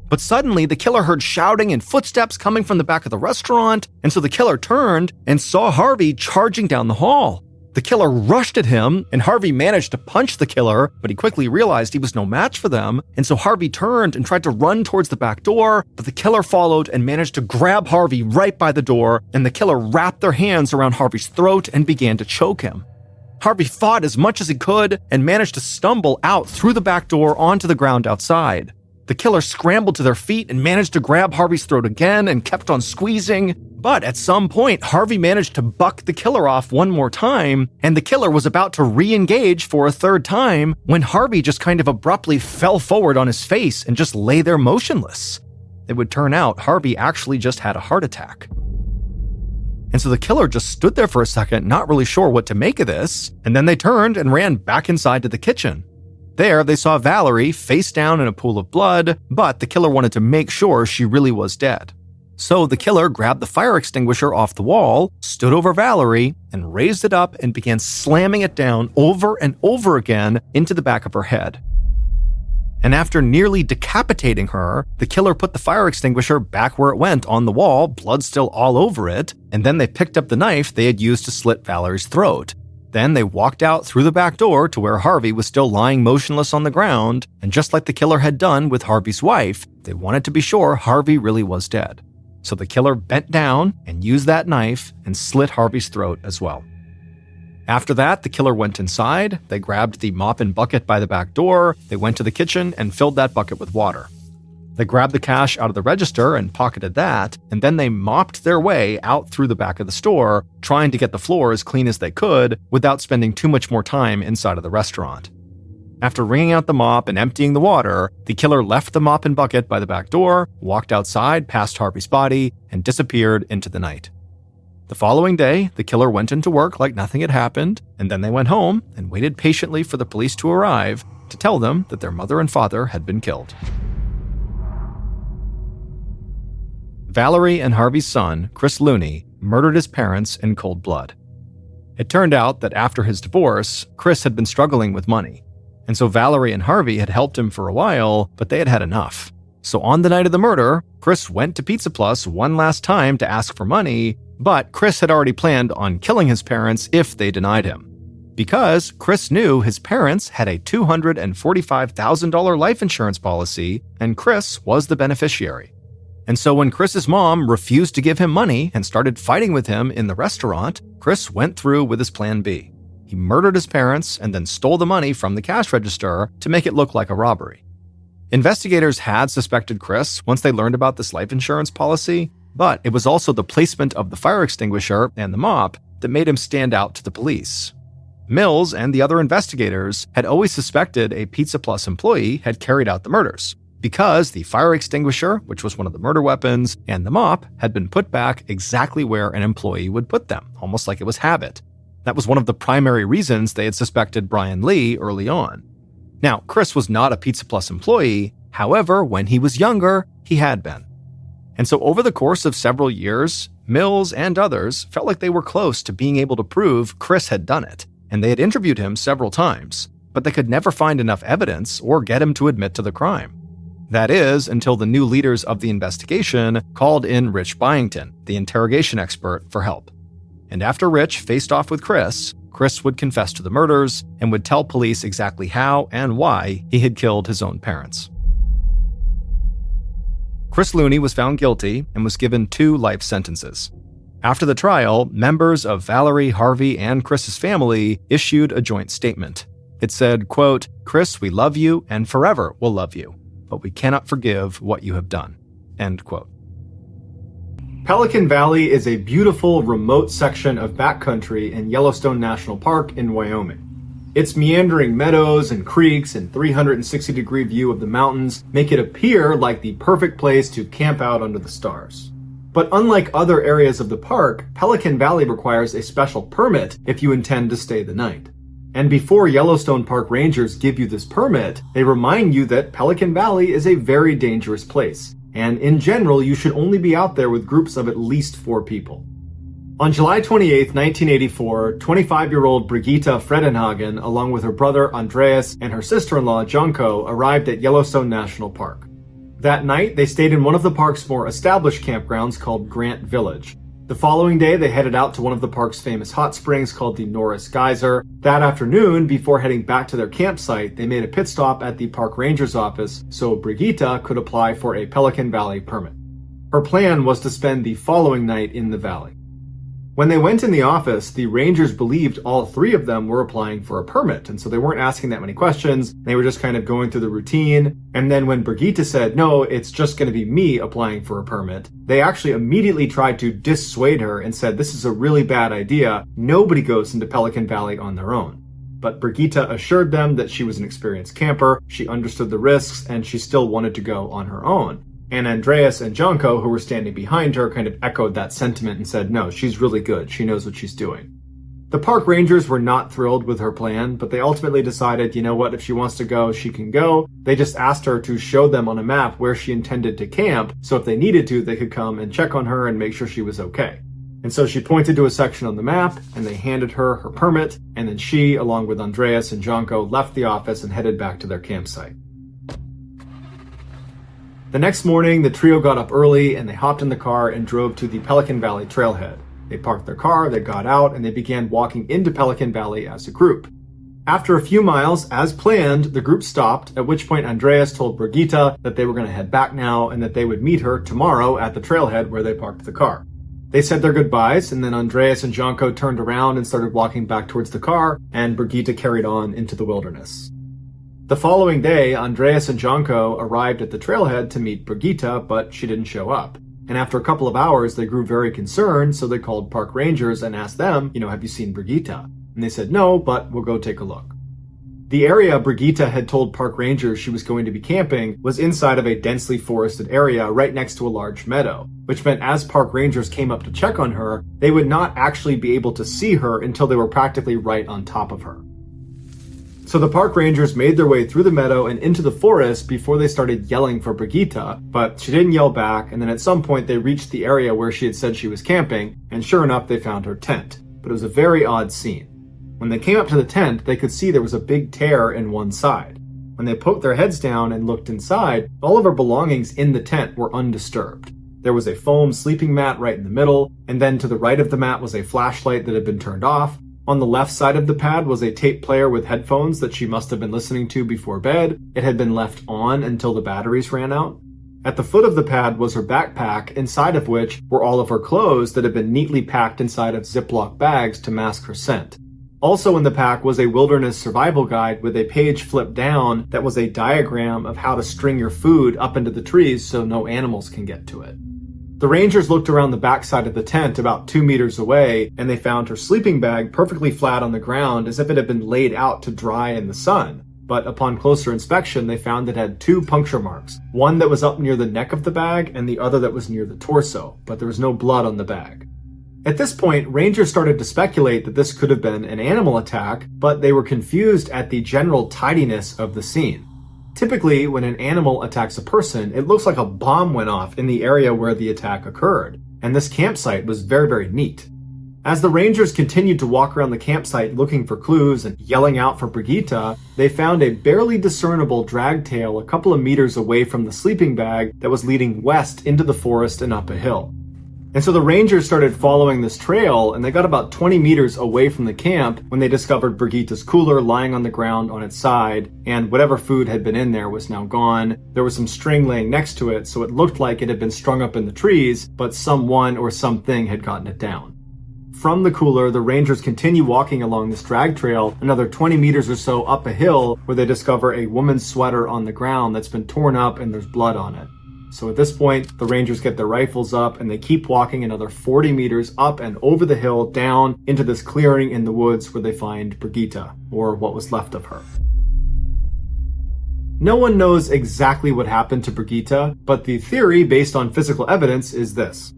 But suddenly, the killer heard shouting and footsteps coming from the back of the restaurant, and so the killer turned and saw Harvey charging down the hall. The killer rushed at him, and Harvey managed to punch the killer, but he quickly realized he was no match for them, and so Harvey turned and tried to run towards the back door, but the killer followed and managed to grab Harvey right by the door, and the killer wrapped their hands around Harvey's throat and began to choke him. Harvey fought as much as he could and managed to stumble out through the back door onto the ground outside. The killer scrambled to their feet and managed to grab Harvey's throat again and kept on squeezing, but at some point, Harvey managed to buck the killer off one more time, and the killer was about to re-engage for a third time when Harvey just kind of abruptly fell forward on his face and just lay there motionless. It would turn out Harvey actually just had a heart attack. And so the killer just stood there for a second, not really sure what to make of this, and then they turned and ran back inside to the kitchen. There, they saw Valerie face down in a pool of blood, but the killer wanted to make sure she really was dead. So the killer grabbed the fire extinguisher off the wall, stood over Valerie, and raised it up and began slamming it down over and over again into the back of her head. And after nearly decapitating her, the killer put the fire extinguisher back where it went on the wall, blood still all over it, and then they picked up the knife they had used to slit Valerie's throat. Then they walked out through the back door to where Harvey was still lying motionless on the ground, and just like the killer had done with Harvey's wife, they wanted to be sure Harvey really was dead. So the killer bent down and used that knife and slit Harvey's throat as well. After that, the killer went inside, they grabbed the mop and bucket by the back door, they went to the kitchen and filled that bucket with water. They grabbed the cash out of the register and pocketed that, and then they mopped their way out through the back of the store, trying to get the floor as clean as they could without spending too much more time inside of the restaurant. After wringing out the mop and emptying the water, the killer left the mop and bucket by the back door, walked outside past Harvey's body, and disappeared into the night. The following day, the killer went into work like nothing had happened, and then they went home and waited patiently for the police to arrive to tell them that their mother and father had been killed. Valerie and Harvey's son, Chris Looney, murdered his parents in cold blood. It turned out that after his divorce, Chris had been struggling with money. And so Valerie and Harvey had helped him for a while, but they had had enough. So on the night of the murder, Chris went to Pizza Plus one last time to ask for money, but Chris had already planned on killing his parents if they denied him. Because Chris knew his parents had a $245,000 life insurance policy, and Chris was the beneficiary. And so when Chris's mom refused to give him money and started fighting with him in the restaurant, Chris went through with his plan B. He murdered his parents and then stole the money from the cash register to make it look like a robbery. Investigators had suspected Chris once they learned about this life insurance policy, but it was also the placement of the fire extinguisher and the mop that made him stand out to the police. Mills and the other investigators had always suspected a Pizza Plus employee had carried out the murders, because the fire extinguisher, which was one of the murder weapons, and the mop had been put back exactly where an employee would put them, almost like it was habit. That was one of the primary reasons they had suspected Brian Lee early on. Now, Chris was not a Pizza Plus employee, however, when he was younger, he had been. And so over the course of several years, Mills and others felt like they were close to being able to prove Chris had done it, and they had interviewed him several times, but they could never find enough evidence or get him to admit to the crime. That is, until the new leaders of the investigation called in Rich Byington, the interrogation expert, for help. And after Rich faced off with Chris, Chris would confess to the murders and would tell police exactly how and why he had killed his own parents. Chris Looney was found guilty and was given 2 life sentences. After the trial, members of Valerie, Harvey, and Chris's family issued a joint statement. It said, quote, "Chris, we love you and forever will love you, but we cannot forgive what you have done." End quote. Pelican Valley is a beautiful, remote section of backcountry in Yellowstone National Park in Wyoming. Its meandering meadows and creeks and 360-degree view of the mountains make it appear like the perfect place to camp out under the stars. But unlike other areas of the park, Pelican Valley requires a special permit if you intend to stay the night. And before Yellowstone Park rangers give you this permit, they remind you that Pelican Valley is a very dangerous place, and in general, you should only be out there with groups of at least 4 people. On July 28, 1984, 25-year-old Brigitte Fredenhagen, along with her brother Andreas and her sister-in-law Junko, arrived at Yellowstone National Park. That night, they stayed in one of the park's more established campgrounds called Grant Village. The following day, they headed out to one of the park's famous hot springs called the Norris Geyser. That afternoon, before heading back to their campsite, they made a pit stop at the park ranger's office so Brigitte could apply for a Pelican Valley permit. Her plan was to spend the following night in the valley. When they went in the office, the rangers believed all three of them were applying for a permit, and so they weren't asking that many questions. They were just kind of going through the routine. And then when Brigitte said, no, it's just going to be me applying for a permit, they actually immediately tried to dissuade her and said, this is a really bad idea. Nobody goes into Pelican Valley on their own. But Brigitte assured them that she was an experienced camper, she understood the risks, and she still wanted to go on her own. And Andreas and Janko, who were standing behind her, kind of echoed that sentiment and said, no, she's really good. She knows what she's doing. The park rangers were not thrilled with her plan, but they ultimately decided, you know what, if she wants to go, she can go. They just asked her to show them on a map where she intended to camp, so if they needed to, they could come and check on her and make sure she was okay. And so she pointed to a section on the map, and they handed her her permit, and then she, along with Andreas and Janko, left the office and headed back to their campsite. The next morning, the trio got up early and they hopped in the car and drove to the Pelican Valley trailhead. They parked their car, they got out, and they began walking into Pelican Valley as a group. After a few miles, as planned, the group stopped, at which point Andreas told Brigitte that they were going to head back now and that they would meet her tomorrow at the trailhead where they parked the car. They said their goodbyes, and then Andreas and Janko turned around and started walking back towards the car, and Brigitte carried on into the wilderness. The following day, Andreas and Janko arrived at the trailhead to meet Brigitte, but she didn't show up. And after a couple of hours, they grew very concerned, so they called park rangers and asked them, have you seen Brigitte? And they said no, but we'll go take a look. The area Brigitte had told park rangers she was going to be camping was inside of a densely forested area right next to a large meadow, which meant as park rangers came up to check on her, they would not actually be able to see her until they were practically right on top of her. So the park rangers made their way through the meadow and into the forest before they started yelling for Brigitte, but she didn't yell back, and then at some point they reached the area where she had said she was camping, and sure enough they found her tent. But it was a very odd scene. When they came up to the tent, they could see there was a big tear in one side. When they poked their heads down and looked inside, all of her belongings in the tent were undisturbed. There was a foam sleeping mat right in the middle, and then to the right of the mat was a flashlight that had been turned off. On the left side of the pad was a tape player with headphones that she must have been listening to before bed. It had been left on until the batteries ran out. At the foot of the pad was her backpack, inside of which were all of her clothes that had been neatly packed inside of Ziploc bags to mask her scent. Also in the pack was a wilderness survival guide with a page flipped down that was a diagram of how to string your food up into the trees so no animals can get to it. The rangers looked around the backside of the tent about 2 meters away, and they found her sleeping bag perfectly flat on the ground as if it had been laid out to dry in the sun. But upon closer inspection, they found it had 2 puncture marks, one that was up near the neck of the bag and the other that was near the torso, but there was no blood on the bag. At this point, rangers started to speculate that this could have been an animal attack, but they were confused at the general tidiness of the scene. Typically, when an animal attacks a person, it looks like a bomb went off in the area where the attack occurred, and this campsite was very, very neat. As the rangers continued to walk around the campsite looking for clues and yelling out for Brigitte, they found a barely discernible drag tail a couple of meters away from the sleeping bag that was leading west into the forest and up a hill. And so the rangers started following this trail, and they got about 20 meters away from the camp when they discovered Brigitte's cooler lying on the ground on its side, and whatever food had been in there was now gone. There was some string laying next to it, so it looked like it had been strung up in the trees, but someone or something had gotten it down. From the cooler, the rangers continue walking along this drag trail another 20 meters or so up a hill where they discover a woman's sweater on the ground that's been torn up and there's blood on it. So at this point, the rangers get their rifles up and they keep walking another 40 meters up and over the hill down into this clearing in the woods where they find Brigitte, or what was left of her. No one knows exactly what happened to Brigitte, but the theory based on physical evidence is this.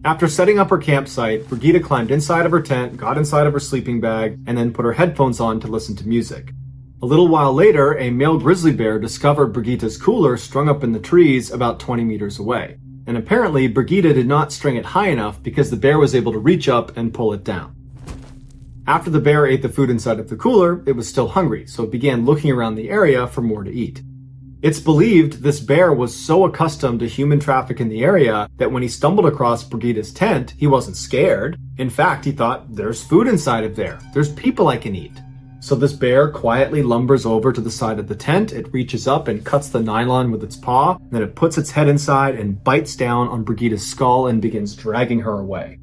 After setting up her campsite, Brigitte climbed inside of her tent, got inside of her sleeping bag, and then put her headphones on to listen to music. A little while later, a male grizzly bear discovered Brigitte's cooler strung up in the trees about 20 meters away. And apparently, Brigitte did not string it high enough because the bear was able to reach up and pull it down. After the bear ate the food inside of the cooler, it was still hungry, so it began looking around the area for more to eat. It's believed this bear was so accustomed to human traffic in the area that when he stumbled across Brigida's tent, he wasn't scared. In fact, he thought, there's food inside of there. There's people I can eat. So this bear quietly lumbers over to the side of the tent. It reaches up and cuts the nylon with its paw. Then it puts its head inside and bites down on Brigida's skull and begins dragging her away.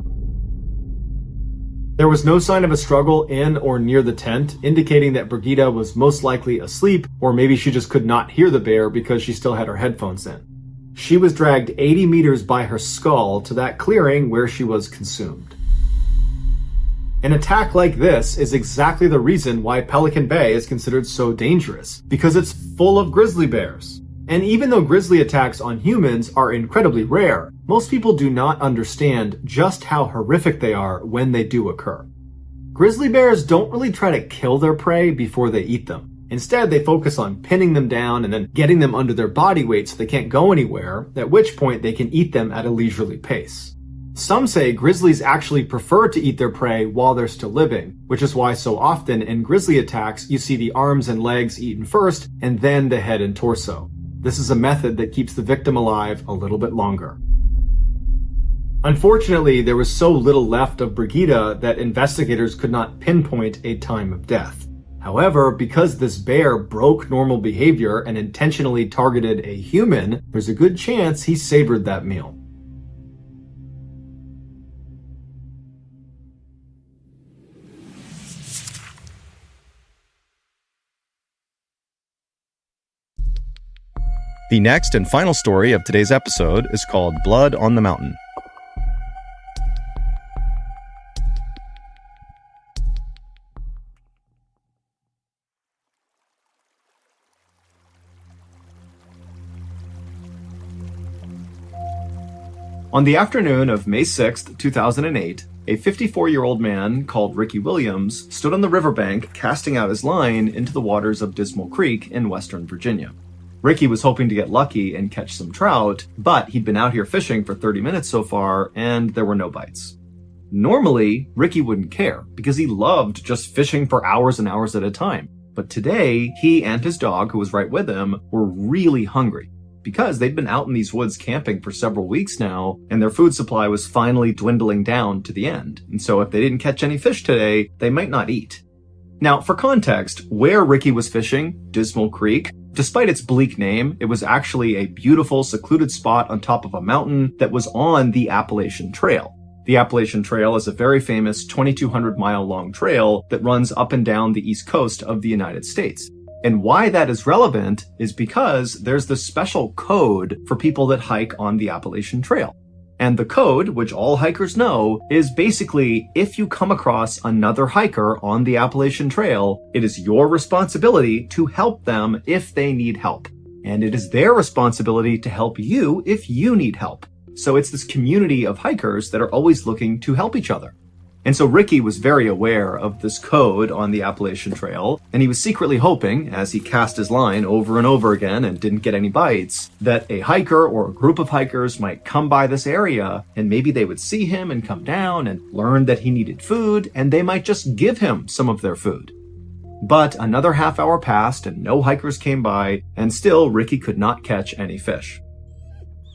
There was no sign of a struggle in or near the tent, indicating that Brigida was most likely asleep, or maybe she just could not hear the bear because she still had her headphones in. She was dragged 80 meters by her skull to that clearing where she was consumed. An attack like this is exactly the reason why Pelican Bay is considered so dangerous, because it's full of grizzly bears. And even though grizzly attacks on humans are incredibly rare, most people do not understand just how horrific they are when they do occur. Grizzly bears don't really try to kill their prey before they eat them. Instead, they focus on pinning them down and then getting them under their body weight so they can't go anywhere, at which point they can eat them at a leisurely pace. Some say grizzlies actually prefer to eat their prey while they're still living, which is why so often in grizzly attacks you see the arms and legs eaten first and then the head and torso. This is a method that keeps the victim alive a little bit longer. Unfortunately, there was so little left of Brigida that investigators could not pinpoint a time of death. However, because this bear broke normal behavior and intentionally targeted a human, there's a good chance he savored that meal. The next and final story of today's episode is called Blood on the Mountain. On the afternoon of May 6th, 2008, a 54-year-old man called Ricky Williams stood on the riverbank casting out his line into the waters of Dismal Creek in western Virginia. Ricky was hoping to get lucky and catch some trout, but he'd been out here fishing for 30 minutes so far, and there were no bites. Normally, Ricky wouldn't care, because he loved just fishing for hours and hours at a time. But today, he and his dog, who was right with him, were really hungry, because they'd been out in these woods camping for several weeks now, and their food supply was finally dwindling down to the end. And so if they didn't catch any fish today, they might not eat. Now, for context, where Ricky was fishing, Dismal Creek, despite its bleak name, it was actually a beautiful, secluded spot on top of a mountain that was on the Appalachian Trail. The Appalachian Trail is a very famous 2,200-mile-long trail that runs up and down the east coast of the United States. And why that is relevant is because there's this special code for people that hike on the Appalachian Trail. And the code, which all hikers know, is basically if you come across another hiker on the Appalachian Trail, it is your responsibility to help them if they need help. And it is their responsibility to help you if you need help. So it's this community of hikers that are always looking to help each other. And so Ricky was very aware of this code on the Appalachian Trail, and he was secretly hoping, as he cast his line over and over again and didn't get any bites, that a hiker or a group of hikers might come by this area, and maybe they would see him and come down and learn that he needed food, and they might just give him some of their food. But another half hour passed and no hikers came by, and still Ricky could not catch any fish.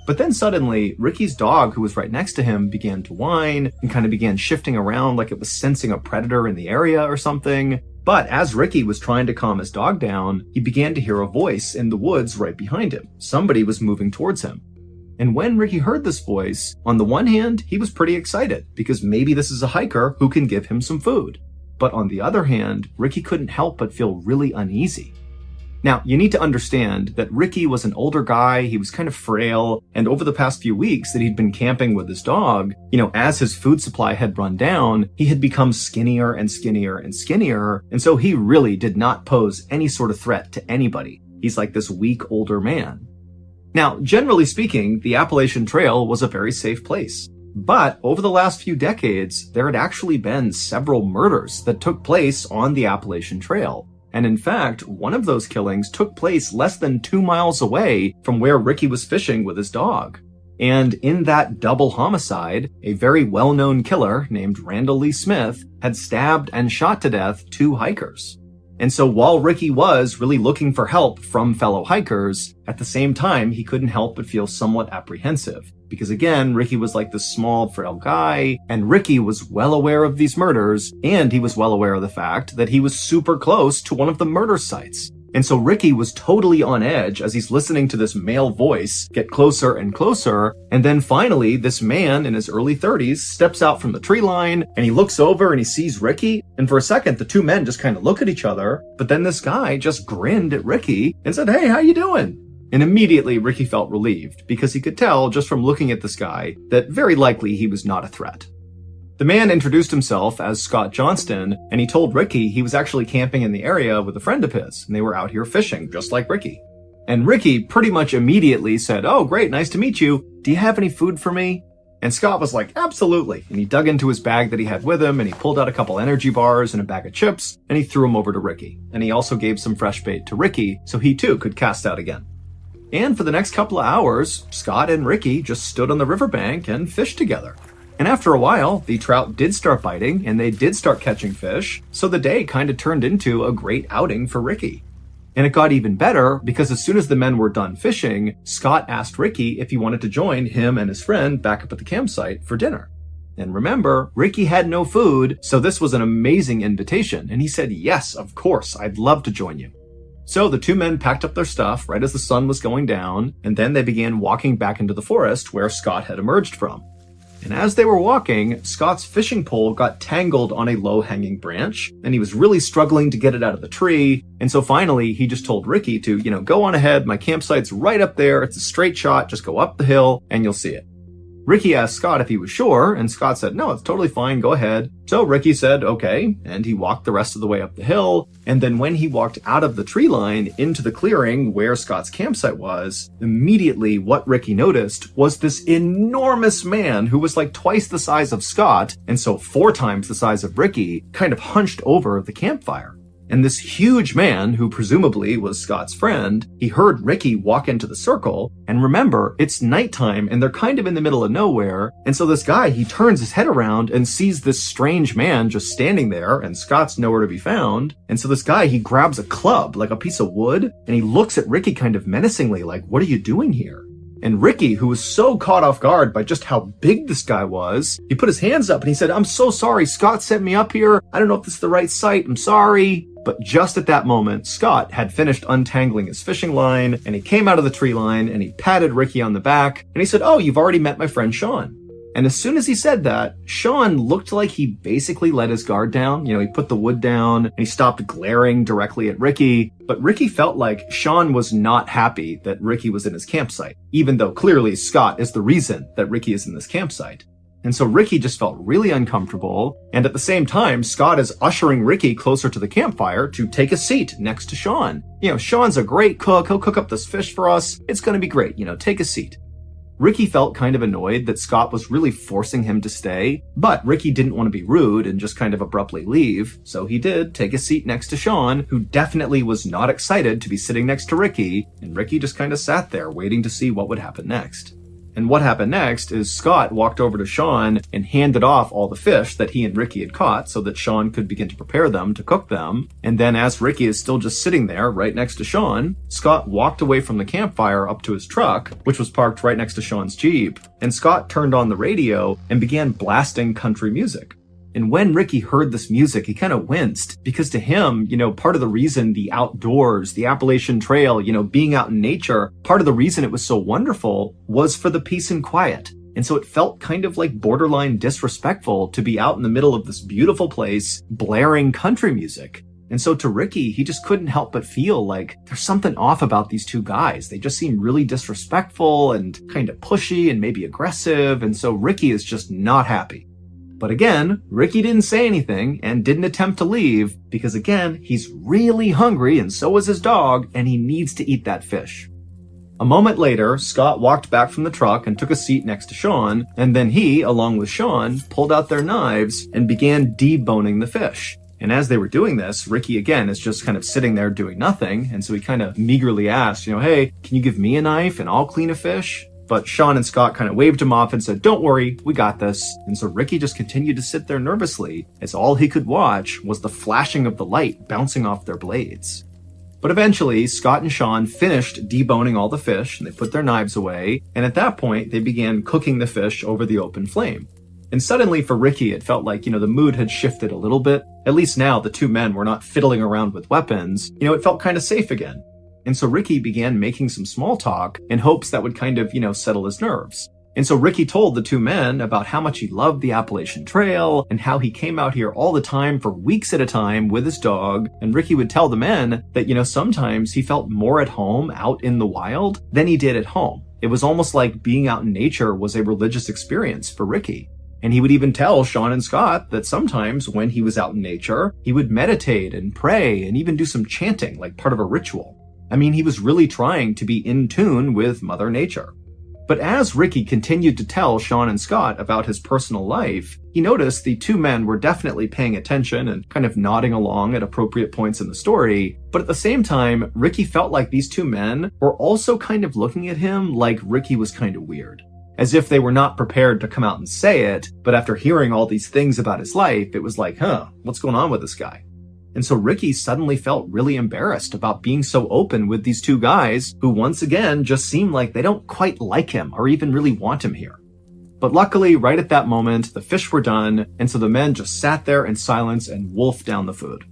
But then suddenly, Ricky's dog, who was right next to him, began to whine and kind of began shifting around like it was sensing a predator in the area or something. But as Ricky was trying to calm his dog down, he began to hear a voice in the woods right behind him. Somebody was moving towards him. And when Ricky heard this voice, on the one hand, he was pretty excited because maybe this is a hiker who can give him some food. But on the other hand, Ricky couldn't help but feel really uneasy. Now, you need to understand that Ricky was an older guy, he was kind of frail, and over the past few weeks that he'd been camping with his dog, as his food supply had run down, he had become skinnier and skinnier and skinnier, and so he really did not pose any sort of threat to anybody. He's like this weak older man. Now, generally speaking, the Appalachian Trail was a very safe place. But over the last few decades, there had actually been several murders that took place on the Appalachian Trail. And in fact, one of those killings took place less than 2 miles away from where Ricky was fishing with his dog. And in that double homicide, a very well-known killer named Randall Lee Smith had stabbed and shot to death 2 hikers. And so while Ricky was really looking for help from fellow hikers, at the same time, he couldn't help but feel somewhat apprehensive. Because again, Ricky was like this small, frail guy, and Ricky was well aware of these murders, and he was well aware of the fact that he was super close to one of the murder sites. And so Ricky was totally on edge as he's listening to this male voice get closer and closer. And then finally, this man in his early 30s steps out from the tree line and he looks over and he sees Ricky. And for a second, the two men just kind of look at each other. But then this guy just grinned at Ricky and said, "Hey, how you doing?" And immediately Ricky felt relieved because he could tell just from looking at this guy that very likely he was not a threat. The man introduced himself as Scott Johnston, and he told Ricky he was actually camping in the area with a friend of his, and they were out here fishing, just like Ricky. And Ricky pretty much immediately said, "Oh, great, nice to meet you. Do you have any food for me?" And Scott was like, "Absolutely." And he dug into his bag that he had with him, and he pulled out a couple energy bars and a bag of chips, and he threw them over to Ricky. And he also gave some fresh bait to Ricky, so he too could cast out again. And for the next couple of hours, Scott and Ricky just stood on the riverbank and fished together. And after a while, the trout did start biting and they did start catching fish, so the day kind of turned into a great outing for Ricky. And it got even better because as soon as the men were done fishing, Scott asked Ricky if he wanted to join him and his friend back up at the campsite for dinner. And remember, Ricky had no food, so this was an amazing invitation, and he said, "Yes, of course, I'd love to join you." So the two men packed up their stuff right as the sun was going down, and then they began walking back into the forest where Scott had emerged from. And as they were walking, Scott's fishing pole got tangled on a low-hanging branch, and he was really struggling to get it out of the tree. And so finally, he just told Ricky to, go on ahead. My campsite's right up there. It's a straight shot. Just go up the hill and you'll see it. Ricky asked Scott if he was sure, and Scott said, "No, it's totally fine. Go ahead." So Ricky said, "Okay," and he walked the rest of the way up the hill. And then when he walked out of the tree line into the clearing where Scott's campsite was, immediately what Ricky noticed was this enormous man who was like twice the size of Scott, and so 4 times the size of Ricky, kind of hunched over the campfire. And this huge man, who presumably was Scott's friend, he heard Ricky walk into the circle, and remember, it's nighttime and they're kind of in the middle of nowhere, and so this guy, he turns his head around and sees this strange man just standing there, and Scott's nowhere to be found, and so this guy, he grabs a club, like a piece of wood, and he looks at Ricky kind of menacingly, like, "What are you doing here?" And Ricky, who was so caught off guard by just how big this guy was, he put his hands up and he said, "I'm so sorry, Scott sent me up here. I don't know if this is the right site. I'm sorry." But just at that moment, Scott had finished untangling his fishing line, and he came out of the tree line and he patted Ricky on the back and he said, "Oh, you've already met my friend Sean." And as soon as he said that, Sean looked like he basically let his guard down. He put the wood down and he stopped glaring directly at Ricky. But Ricky felt like Sean was not happy that Ricky was in his campsite, even though clearly Scott is the reason that Ricky is in this campsite. And so Ricky just felt really uncomfortable. And at the same time, Scott is ushering Ricky closer to the campfire to take a seat next to Sean. Sean's a great cook. He'll cook up this fish for us. It's going to be great. Take a seat. Ricky felt kind of annoyed that Scott was really forcing him to stay, but Ricky didn't want to be rude and just kind of abruptly leave. So he did take a seat next to Sean, who definitely was not excited to be sitting next to Ricky. And Ricky just kind of sat there waiting to see what would happen next. And what happened next is Scott walked over to Sean and handed off all the fish that he and Ricky had caught so that Sean could begin to prepare them to cook them. And then as Ricky is still just sitting there right next to Sean, Scott walked away from the campfire up to his truck, which was parked right next to Sean's Jeep. And Scott turned on the radio and began blasting country music. And when Ricky heard this music, he kind of winced because to him, part of the reason the outdoors, the Appalachian Trail, being out in nature, part of the reason it was so wonderful was for the peace and quiet. And so it felt kind of like borderline disrespectful to be out in the middle of this beautiful place, blaring country music. And so to Ricky, he just couldn't help but feel like there's something off about these two guys. They just seem really disrespectful and kind of pushy and maybe aggressive. And so Ricky is just not happy. But again, Ricky didn't say anything and didn't attempt to leave because again, he's really hungry and so is his dog and he needs to eat that fish. A moment later, Scott walked back from the truck and took a seat next to Sean, and then he, along with Sean, pulled out their knives and began deboning the fish. And as they were doing this, Ricky again is just kind of sitting there doing nothing, and so he kind of meagerly asked, "Hey, can you give me a knife and I'll clean a fish?" But Sean and Scott kind of waved him off and said, "Don't worry, we got this." And so Ricky just continued to sit there nervously, as all he could watch was the flashing of the light bouncing off their blades. But eventually, Scott and Sean finished deboning all the fish, and they put their knives away, and at that point, they began cooking the fish over the open flame. And suddenly for Ricky, it felt like, the mood had shifted a little bit. At least now the two men were not fiddling around with weapons. It felt kind of safe again. And so Ricky began making some small talk in hopes that would kind of, settle his nerves. And so Ricky told the two men about how much he loved the Appalachian Trail and how he came out here all the time for weeks at a time with his dog. And Ricky would tell the men that, sometimes he felt more at home out in the wild than he did at home. It was almost like being out in nature was a religious experience for Ricky. And he would even tell Sean and Scott that sometimes when he was out in nature, he would meditate and pray and even do some chanting like part of a ritual. I mean, he was really trying to be in tune with Mother Nature. But as Ricky continued to tell Sean and Scott about his personal life, he noticed the two men were definitely paying attention and kind of nodding along at appropriate points in the story. But at the same time, Ricky felt like these two men were also kind of looking at him like Ricky was kind of weird. As if they were not prepared to come out and say it, but after hearing all these things about his life, it was like, what's going on with this guy? And so Ricky suddenly felt really embarrassed about being so open with these two guys who once again just seem like they don't quite like him or even really want him here. But luckily, right at that moment, the fish were done, and so the men just sat there in silence and wolfed down the food.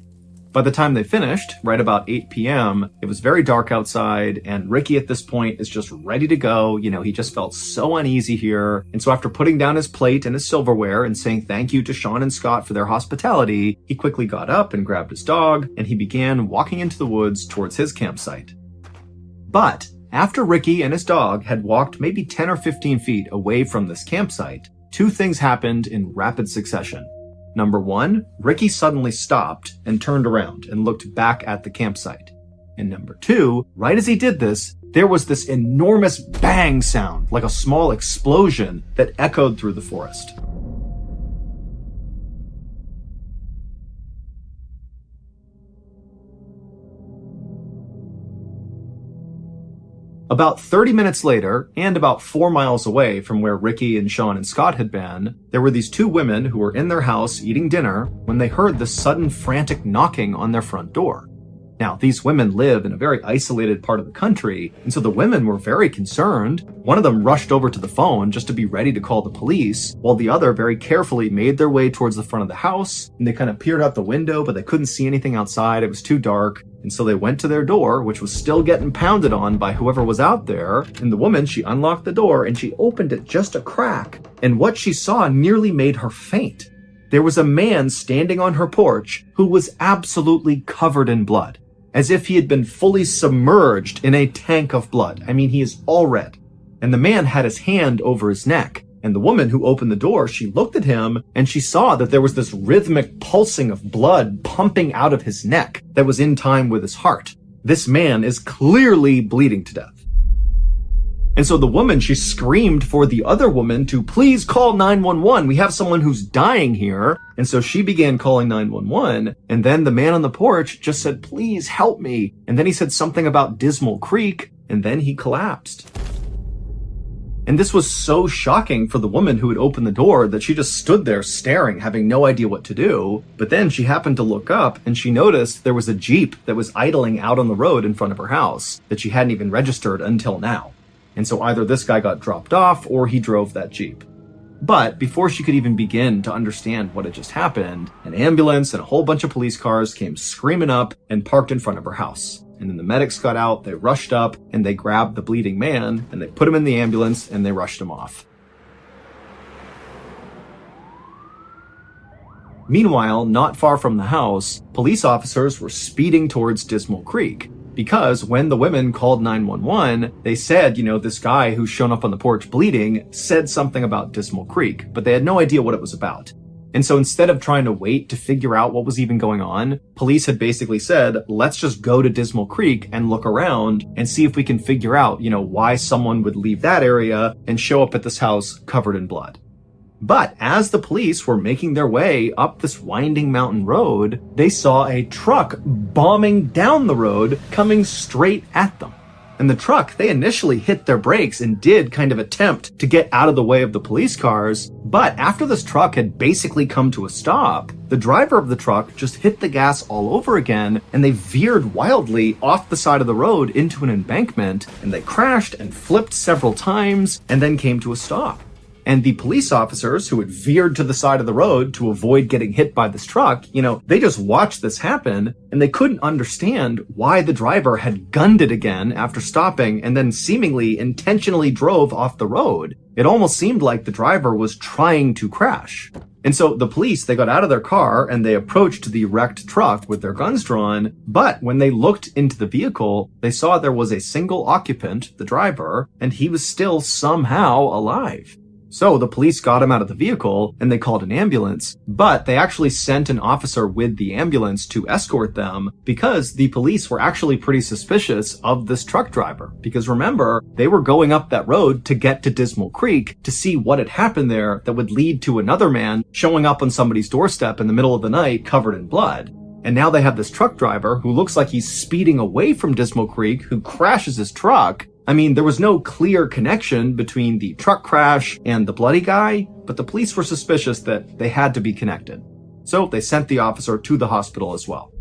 By the time they finished, right about 8 p.m., it was very dark outside, and Ricky at this point is just ready to go. He just felt so uneasy here. And so after putting down his plate and his silverware and saying thank you to Sean and Scott for their hospitality, he quickly got up and grabbed his dog, and he began walking into the woods towards his campsite. But after Ricky and his dog had walked maybe 10 or 15 feet away from this campsite, two things happened in rapid succession. Number one, Ricky suddenly stopped and turned around and looked back at the campsite. And number two, right as he did this, there was this enormous bang sound, like a small explosion that echoed through the forest. About 30 minutes later, and about 4 miles away from where Ricky and Sean and Scott had been, there were these two women who were in their house eating dinner when they heard this sudden frantic knocking on their front door. Now, these women live in a very isolated part of the country, and so the women were very concerned. One of them rushed over to the phone just to be ready to call the police, while the other very carefully made their way towards the front of the house, and they kind of peered out the window, but they couldn't see anything outside. It was too dark. And so they went to their door, which was still getting pounded on by whoever was out there. And the woman, she unlocked the door and she opened it just a crack. And what she saw nearly made her faint. There was a man standing on her porch who was absolutely covered in blood, as if he had been fully submerged in a tank of blood. I mean, he is all red. And the man had his hand over his neck. And the woman who opened the door, she looked at him and she saw that there was this rhythmic pulsing of blood pumping out of his neck that was in time with his heart. This man is clearly bleeding to death. And so the woman, she screamed for the other woman to please call 911. We have someone who's dying here. And so she began calling 911. And then the man on the porch just said, please help me. And then he said something about Dismal Creek. And then he collapsed. And this was so shocking for the woman who had opened the door that she just stood there staring, having no idea what to do. But then she happened to look up and she noticed there was a Jeep that was idling out on the road in front of her house that she hadn't even registered until now. And so either this guy got dropped off or he drove that Jeep. But before she could even begin to understand what had just happened, an ambulance and a whole bunch of police cars came screaming up and parked in front of her house. And then the medics got out, they rushed up, and they grabbed the bleeding man, and they put him in the ambulance, and they rushed him off. Meanwhile, not far from the house, police officers were speeding towards Dismal Creek, because when the women called 911, they said, this guy who's shown up on the porch bleeding said something about Dismal Creek, but they had no idea what it was about. And so instead of trying to wait to figure out what was even going on, police had basically said, let's just go to Dismal Creek and look around and see if we can figure out, why someone would leave that area and show up at this house covered in blood. But as the police were making their way up this winding mountain road, they saw a truck bombing down the road coming straight at them. And the truck, they initially hit their brakes and did kind of attempt to get out of the way of the police cars. But after this truck had basically come to a stop, the driver of the truck just hit the gas all over again, and they veered wildly off the side of the road into an embankment, and they crashed and flipped several times and then came to a stop. And the police officers who had veered to the side of the road to avoid getting hit by this truck, they just watched this happen, and they couldn't understand why the driver had gunned it again after stopping and then seemingly intentionally drove off the road. It almost seemed like the driver was trying to crash. And so the police, they got out of their car and they approached the wrecked truck with their guns drawn. But when they looked into the vehicle, they saw there was a single occupant, the driver, and he was still somehow alive. So the police got him out of the vehicle and they called an ambulance, but they actually sent an officer with the ambulance to escort them because the police were actually pretty suspicious of this truck driver. Because remember, they were going up that road to get to Dismal Creek to see what had happened there that would lead to another man showing up on somebody's doorstep in the middle of the night covered in blood. And now they have this truck driver who looks like he's speeding away from Dismal Creek, who crashes his truck. I mean, there was no clear connection between the truck crash and the bloody guy, but the police were suspicious that they had to be connected. So they sent the officer to the hospital as well.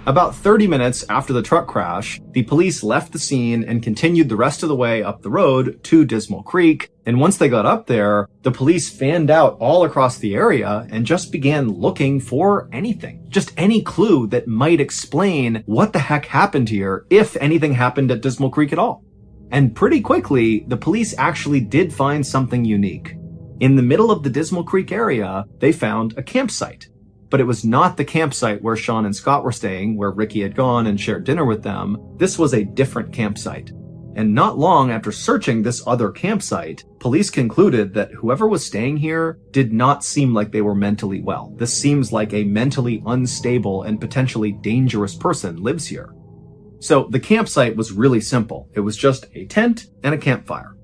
About 30 minutes after the truck crash, the police left the scene and continued the rest of the way up the road to Dismal Creek. And once they got up there, the police fanned out all across the area and just began looking for anything. Just any clue that might explain what the heck happened here, if anything happened at Dismal Creek at all. And pretty quickly, the police actually did find something unique. In the middle of the Dismal Creek area, they found a campsite. But it was not the campsite where Sean and Scott were staying, where Ricky had gone and shared dinner with them. This was a different campsite. And not long after searching this other campsite, police concluded that whoever was staying here did not seem like they were mentally well. This seems like a mentally unstable and potentially dangerous person lives here. So the campsite was really simple. It was just a tent and a campfire.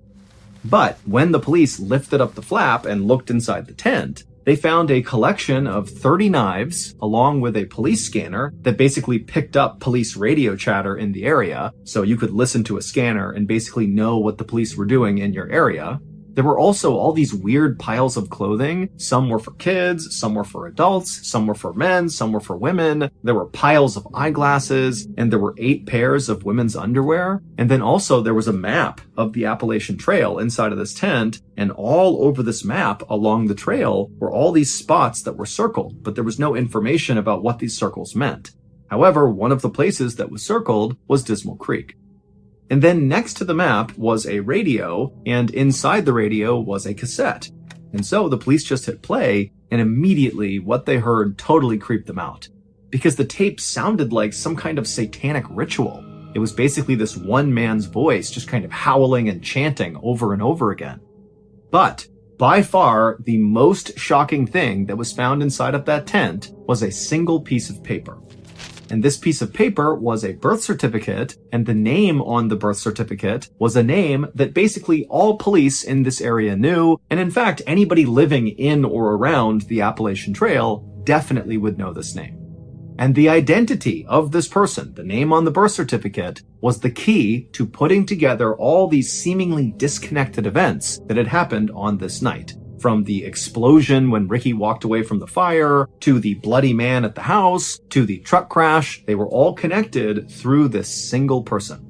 But when the police lifted up the flap and looked inside the tent, they found a collection of 30 knives along with a police scanner that basically picked up police radio chatter in the area, so you could listen to a scanner and basically know what the police were doing in your area. There were also all these weird piles of clothing. Some were for kids, some were for adults, some were for men, some were for women. There were piles of eyeglasses, and there were 8 pairs of women's underwear. And then also there was a map of the Appalachian Trail inside of this tent, and all over this map along the trail were all these spots that were circled, but there was no information about what these circles meant. However, one of the places that was circled was Dismal Creek. And then next to the map was a radio, and inside the radio was a cassette. And so the police just hit play, and immediately what they heard totally creeped them out. Because the tape sounded like some kind of satanic ritual. It was basically this one man's voice just kind of howling and chanting over and over again. But by far, the most shocking thing that was found inside of that tent was a single piece of paper. And this piece of paper was a birth certificate, and the name on the birth certificate was a name that basically all police in this area knew, and in fact, anybody living in or around the Appalachian Trail definitely would know this name. And the identity of this person, the name on the birth certificate, was the key to putting together all these seemingly disconnected events that had happened on this night. From the explosion when Ricky walked away from the fire, to the bloody man at the house, to the truck crash, they were all connected through this single person.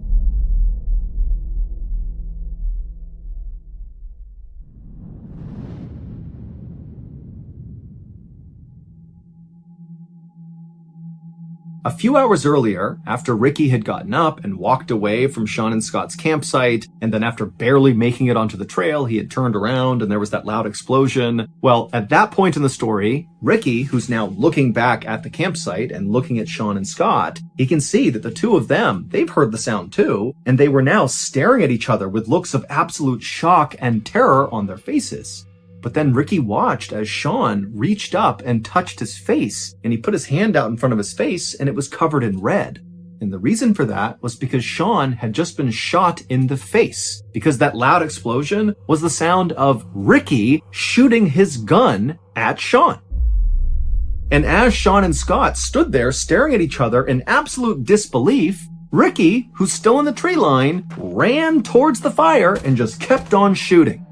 A few hours earlier, after Ricky had gotten up and walked away from Sean and Scott's campsite, and then after barely making it onto the trail, he had turned around and there was that loud explosion. Well, at that point in the story, Ricky, who's now looking back at the campsite and looking at Sean and Scott, he can see that the two of them, they've heard the sound too, and they were now staring at each other with looks of absolute shock and terror on their faces. But then Ricky watched as Sean reached up and touched his face, and he put his hand out in front of his face and it was covered in red. And the reason for that was because Sean had just been shot in the face, because that loud explosion was the sound of Ricky shooting his gun at Sean. And as Sean and Scott stood there staring at each other in absolute disbelief, Ricky, who's still in the tree line, ran towards the fire and just kept on shooting.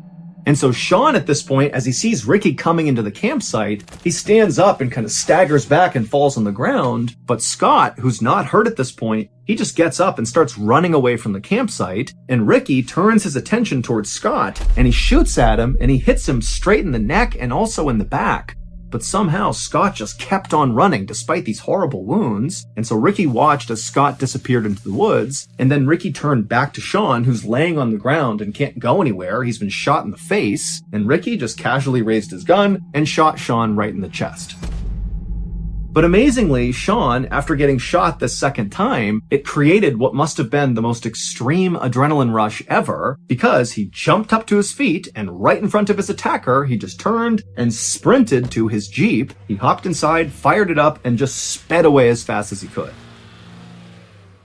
And so Sean, at this point, as he sees Ricky coming into the campsite, he stands up and kind of staggers back and falls on the ground. But Scott, who's not hurt at this point, he just gets up and starts running away from the campsite. And Ricky turns his attention towards Scott and he shoots at him and he hits him straight in the neck and also in the back. But somehow Scott just kept on running despite these horrible wounds. And so Ricky watched as Scott disappeared into the woods. And then Ricky turned back to Sean, who's laying on the ground and can't go anywhere. He's been shot in the face. And Ricky just casually raised his gun and shot Sean right in the chest. But amazingly, Sean, after getting shot this second time, it created what must have been the most extreme adrenaline rush ever, because he jumped up to his feet and right in front of his attacker, he just turned and sprinted to his Jeep. He hopped inside, fired it up, and just sped away as fast as he could.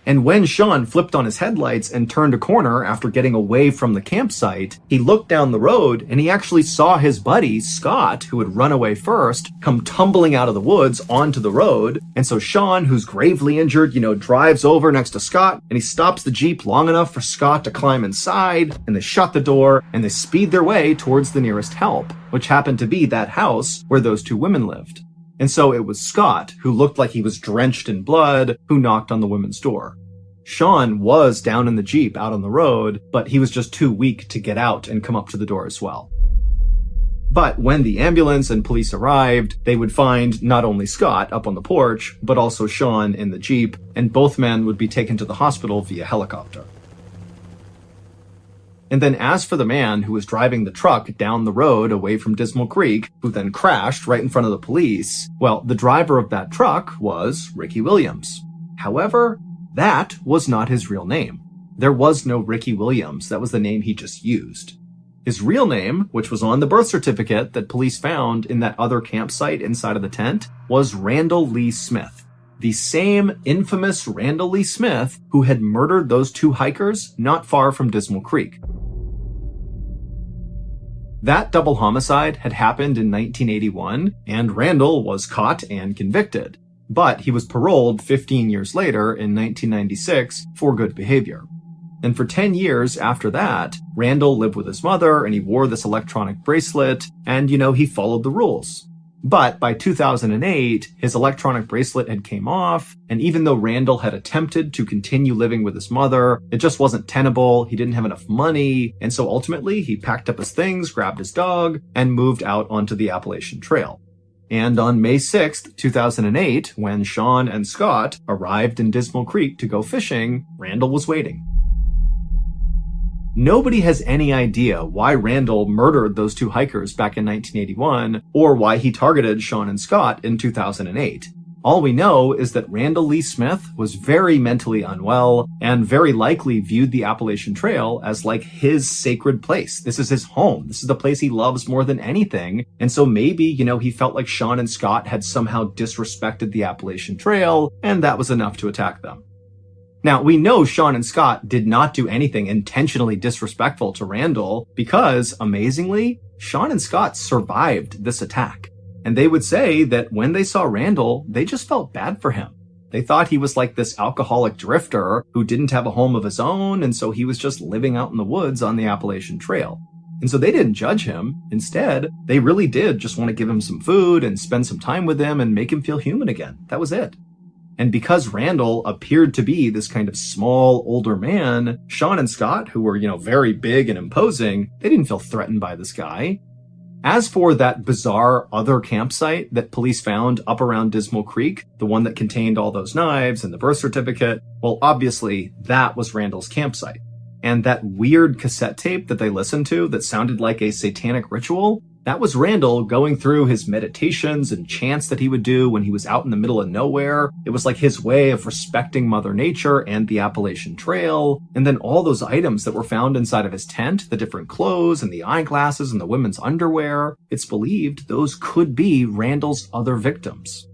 And when Sean flipped on his headlights and turned a corner after getting away from the campsite, he looked down the road and he actually saw his buddy, Scott, who had run away first, come tumbling out of the woods onto the road. And so Sean, who's gravely injured, drives over next to Scott and he stops the Jeep long enough for Scott to climb inside, and they shut the door and they speed their way towards the nearest help, which happened to be that house where those two women lived. And so it was Scott, who looked like he was drenched in blood, who knocked on the women's door. Sean was down in the Jeep out on the road, but he was just too weak to get out and come up to the door as well. But when the ambulance and police arrived, they would find not only Scott up on the porch, but also Sean in the Jeep, and both men would be taken to the hospital via helicopter. And then as for the man who was driving the truck down the road away from Dismal Creek, who then crashed right in front of the police, well, the driver of that truck was Ricky Williams. However, that was not his real name. There was no Ricky Williams. That was the name he just used. His real name, which was on the birth certificate that police found in that other campsite inside of the tent, was Randall Lee Smith. The same infamous Randall Lee Smith who had murdered those two hikers not far from Dismal Creek. That double homicide had happened in 1981, and Randall was caught and convicted. But he was paroled 15 years later in 1996 for good behavior. And for 10 years after that, Randall lived with his mother and he wore this electronic bracelet and, he followed the rules. But by 2008, his electronic bracelet had came off, and even though Randall had attempted to continue living with his mother, it just wasn't tenable, he didn't have enough money, and so ultimately he packed up his things, grabbed his dog, and moved out onto the Appalachian Trail. And on May 6th, 2008, when Sean and Scott arrived in Dismal Creek to go fishing, Randall was waiting. Nobody has any idea why Randall murdered those two hikers back in 1981, or why he targeted Sean and Scott in 2008. All we know is that Randall Lee Smith was very mentally unwell and very likely viewed the Appalachian Trail as like his sacred place. This is his home. This is the place he loves more than anything. And so maybe, he felt like Sean and Scott had somehow disrespected the Appalachian Trail, and that was enough to attack them. Now, we know Sean and Scott did not do anything intentionally disrespectful to Randall because, amazingly, Sean and Scott survived this attack. And they would say that when they saw Randall, they just felt bad for him. They thought he was like this alcoholic drifter who didn't have a home of his own, and so he was just living out in the woods on the Appalachian Trail. And so they didn't judge him. Instead, they really did just want to give him some food and spend some time with him and make him feel human again. That was it. And because Randall appeared to be this kind of small, older man, Sean and Scott, who were, very big and imposing, they didn't feel threatened by this guy. As for that bizarre other campsite that police found up around Dismal Creek, the one that contained all those knives and the birth certificate, well, obviously, that was Randall's campsite. And that weird cassette tape that they listened to that sounded like a satanic ritual, that was Randall going through his meditations and chants that he would do when he was out in the middle of nowhere. It was like his way of respecting Mother Nature and the Appalachian Trail. And then all those items that were found inside of his tent, the different clothes and the eyeglasses and the women's underwear, it's believed those could be Randall's other victims.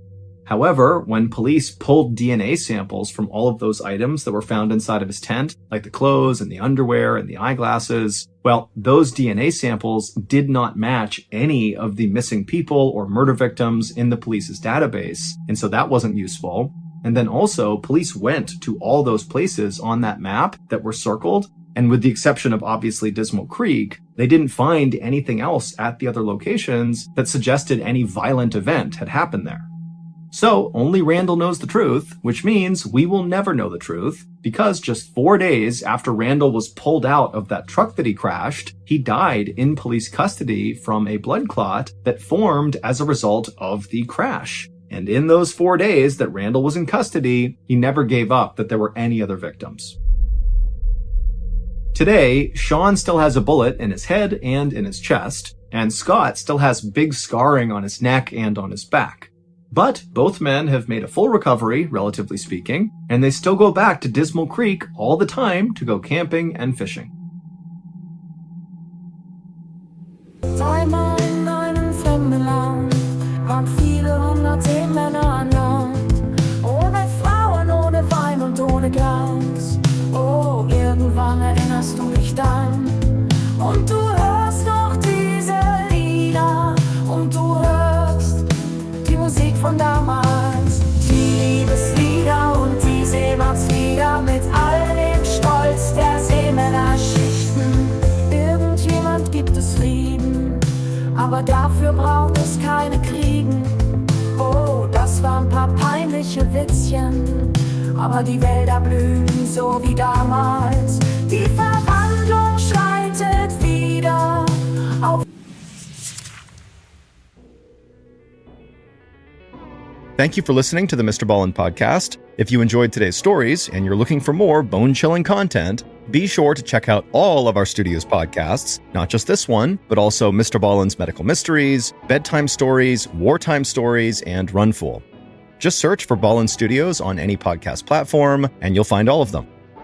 However, when police pulled DNA samples from all of those items that were found inside of his tent, like the clothes and the underwear and the eyeglasses, well, those DNA samples did not match any of the missing people or murder victims in the police's database, and so that wasn't useful. And then also, police went to all those places on that map that were circled, and with the exception of obviously Dismal Creek, they didn't find anything else at the other locations that suggested any violent event had happened there. So only Randall knows the truth, which means we will never know the truth, because just 4 days after Randall was pulled out of that truck that he crashed, he died in police custody from a blood clot that formed as a result of the crash. And in those 4 days that Randall was in custody, he never gave up that there were any other victims. Today, Sean still has a bullet in his head and in his chest, and Scott still has big scarring on his neck and on his back. But both men have made a full recovery, relatively speaking, and they still go back to Dismal Creek all the time to go camping and fishing. Einmal in einem fremden Land waren viele hundert Männer an Land. Ohne Frauen, ohne Wein und ohne Glanz. Oh, irgendwann erinnerst du dich dann. Und du hörst noch diese Lieder. Und du hörst die Musik von damals. Die Liebeslieder und die Seemannslieder mit all dem Stolz der Seemännerschichten. Irgendjemand gibt es Frieden, aber dafür braucht es keine Kriegen. Oh, das waren ein paar peinliche Witzchen, aber die Wälder blühen so wie damals. Die Verwandlung schreitet wieder auf. Thank you for listening to the MrBallen's podcast. If you enjoyed today's stories and you're looking for more bone-chilling content, be sure to check out all of our studio's podcasts, not just this one, but also MrBallen's Medical Mysteries, Bedtime Stories, Wartime Stories, and Run Fool. Just search for Ballen Studios on any podcast platform, and you'll find all of them.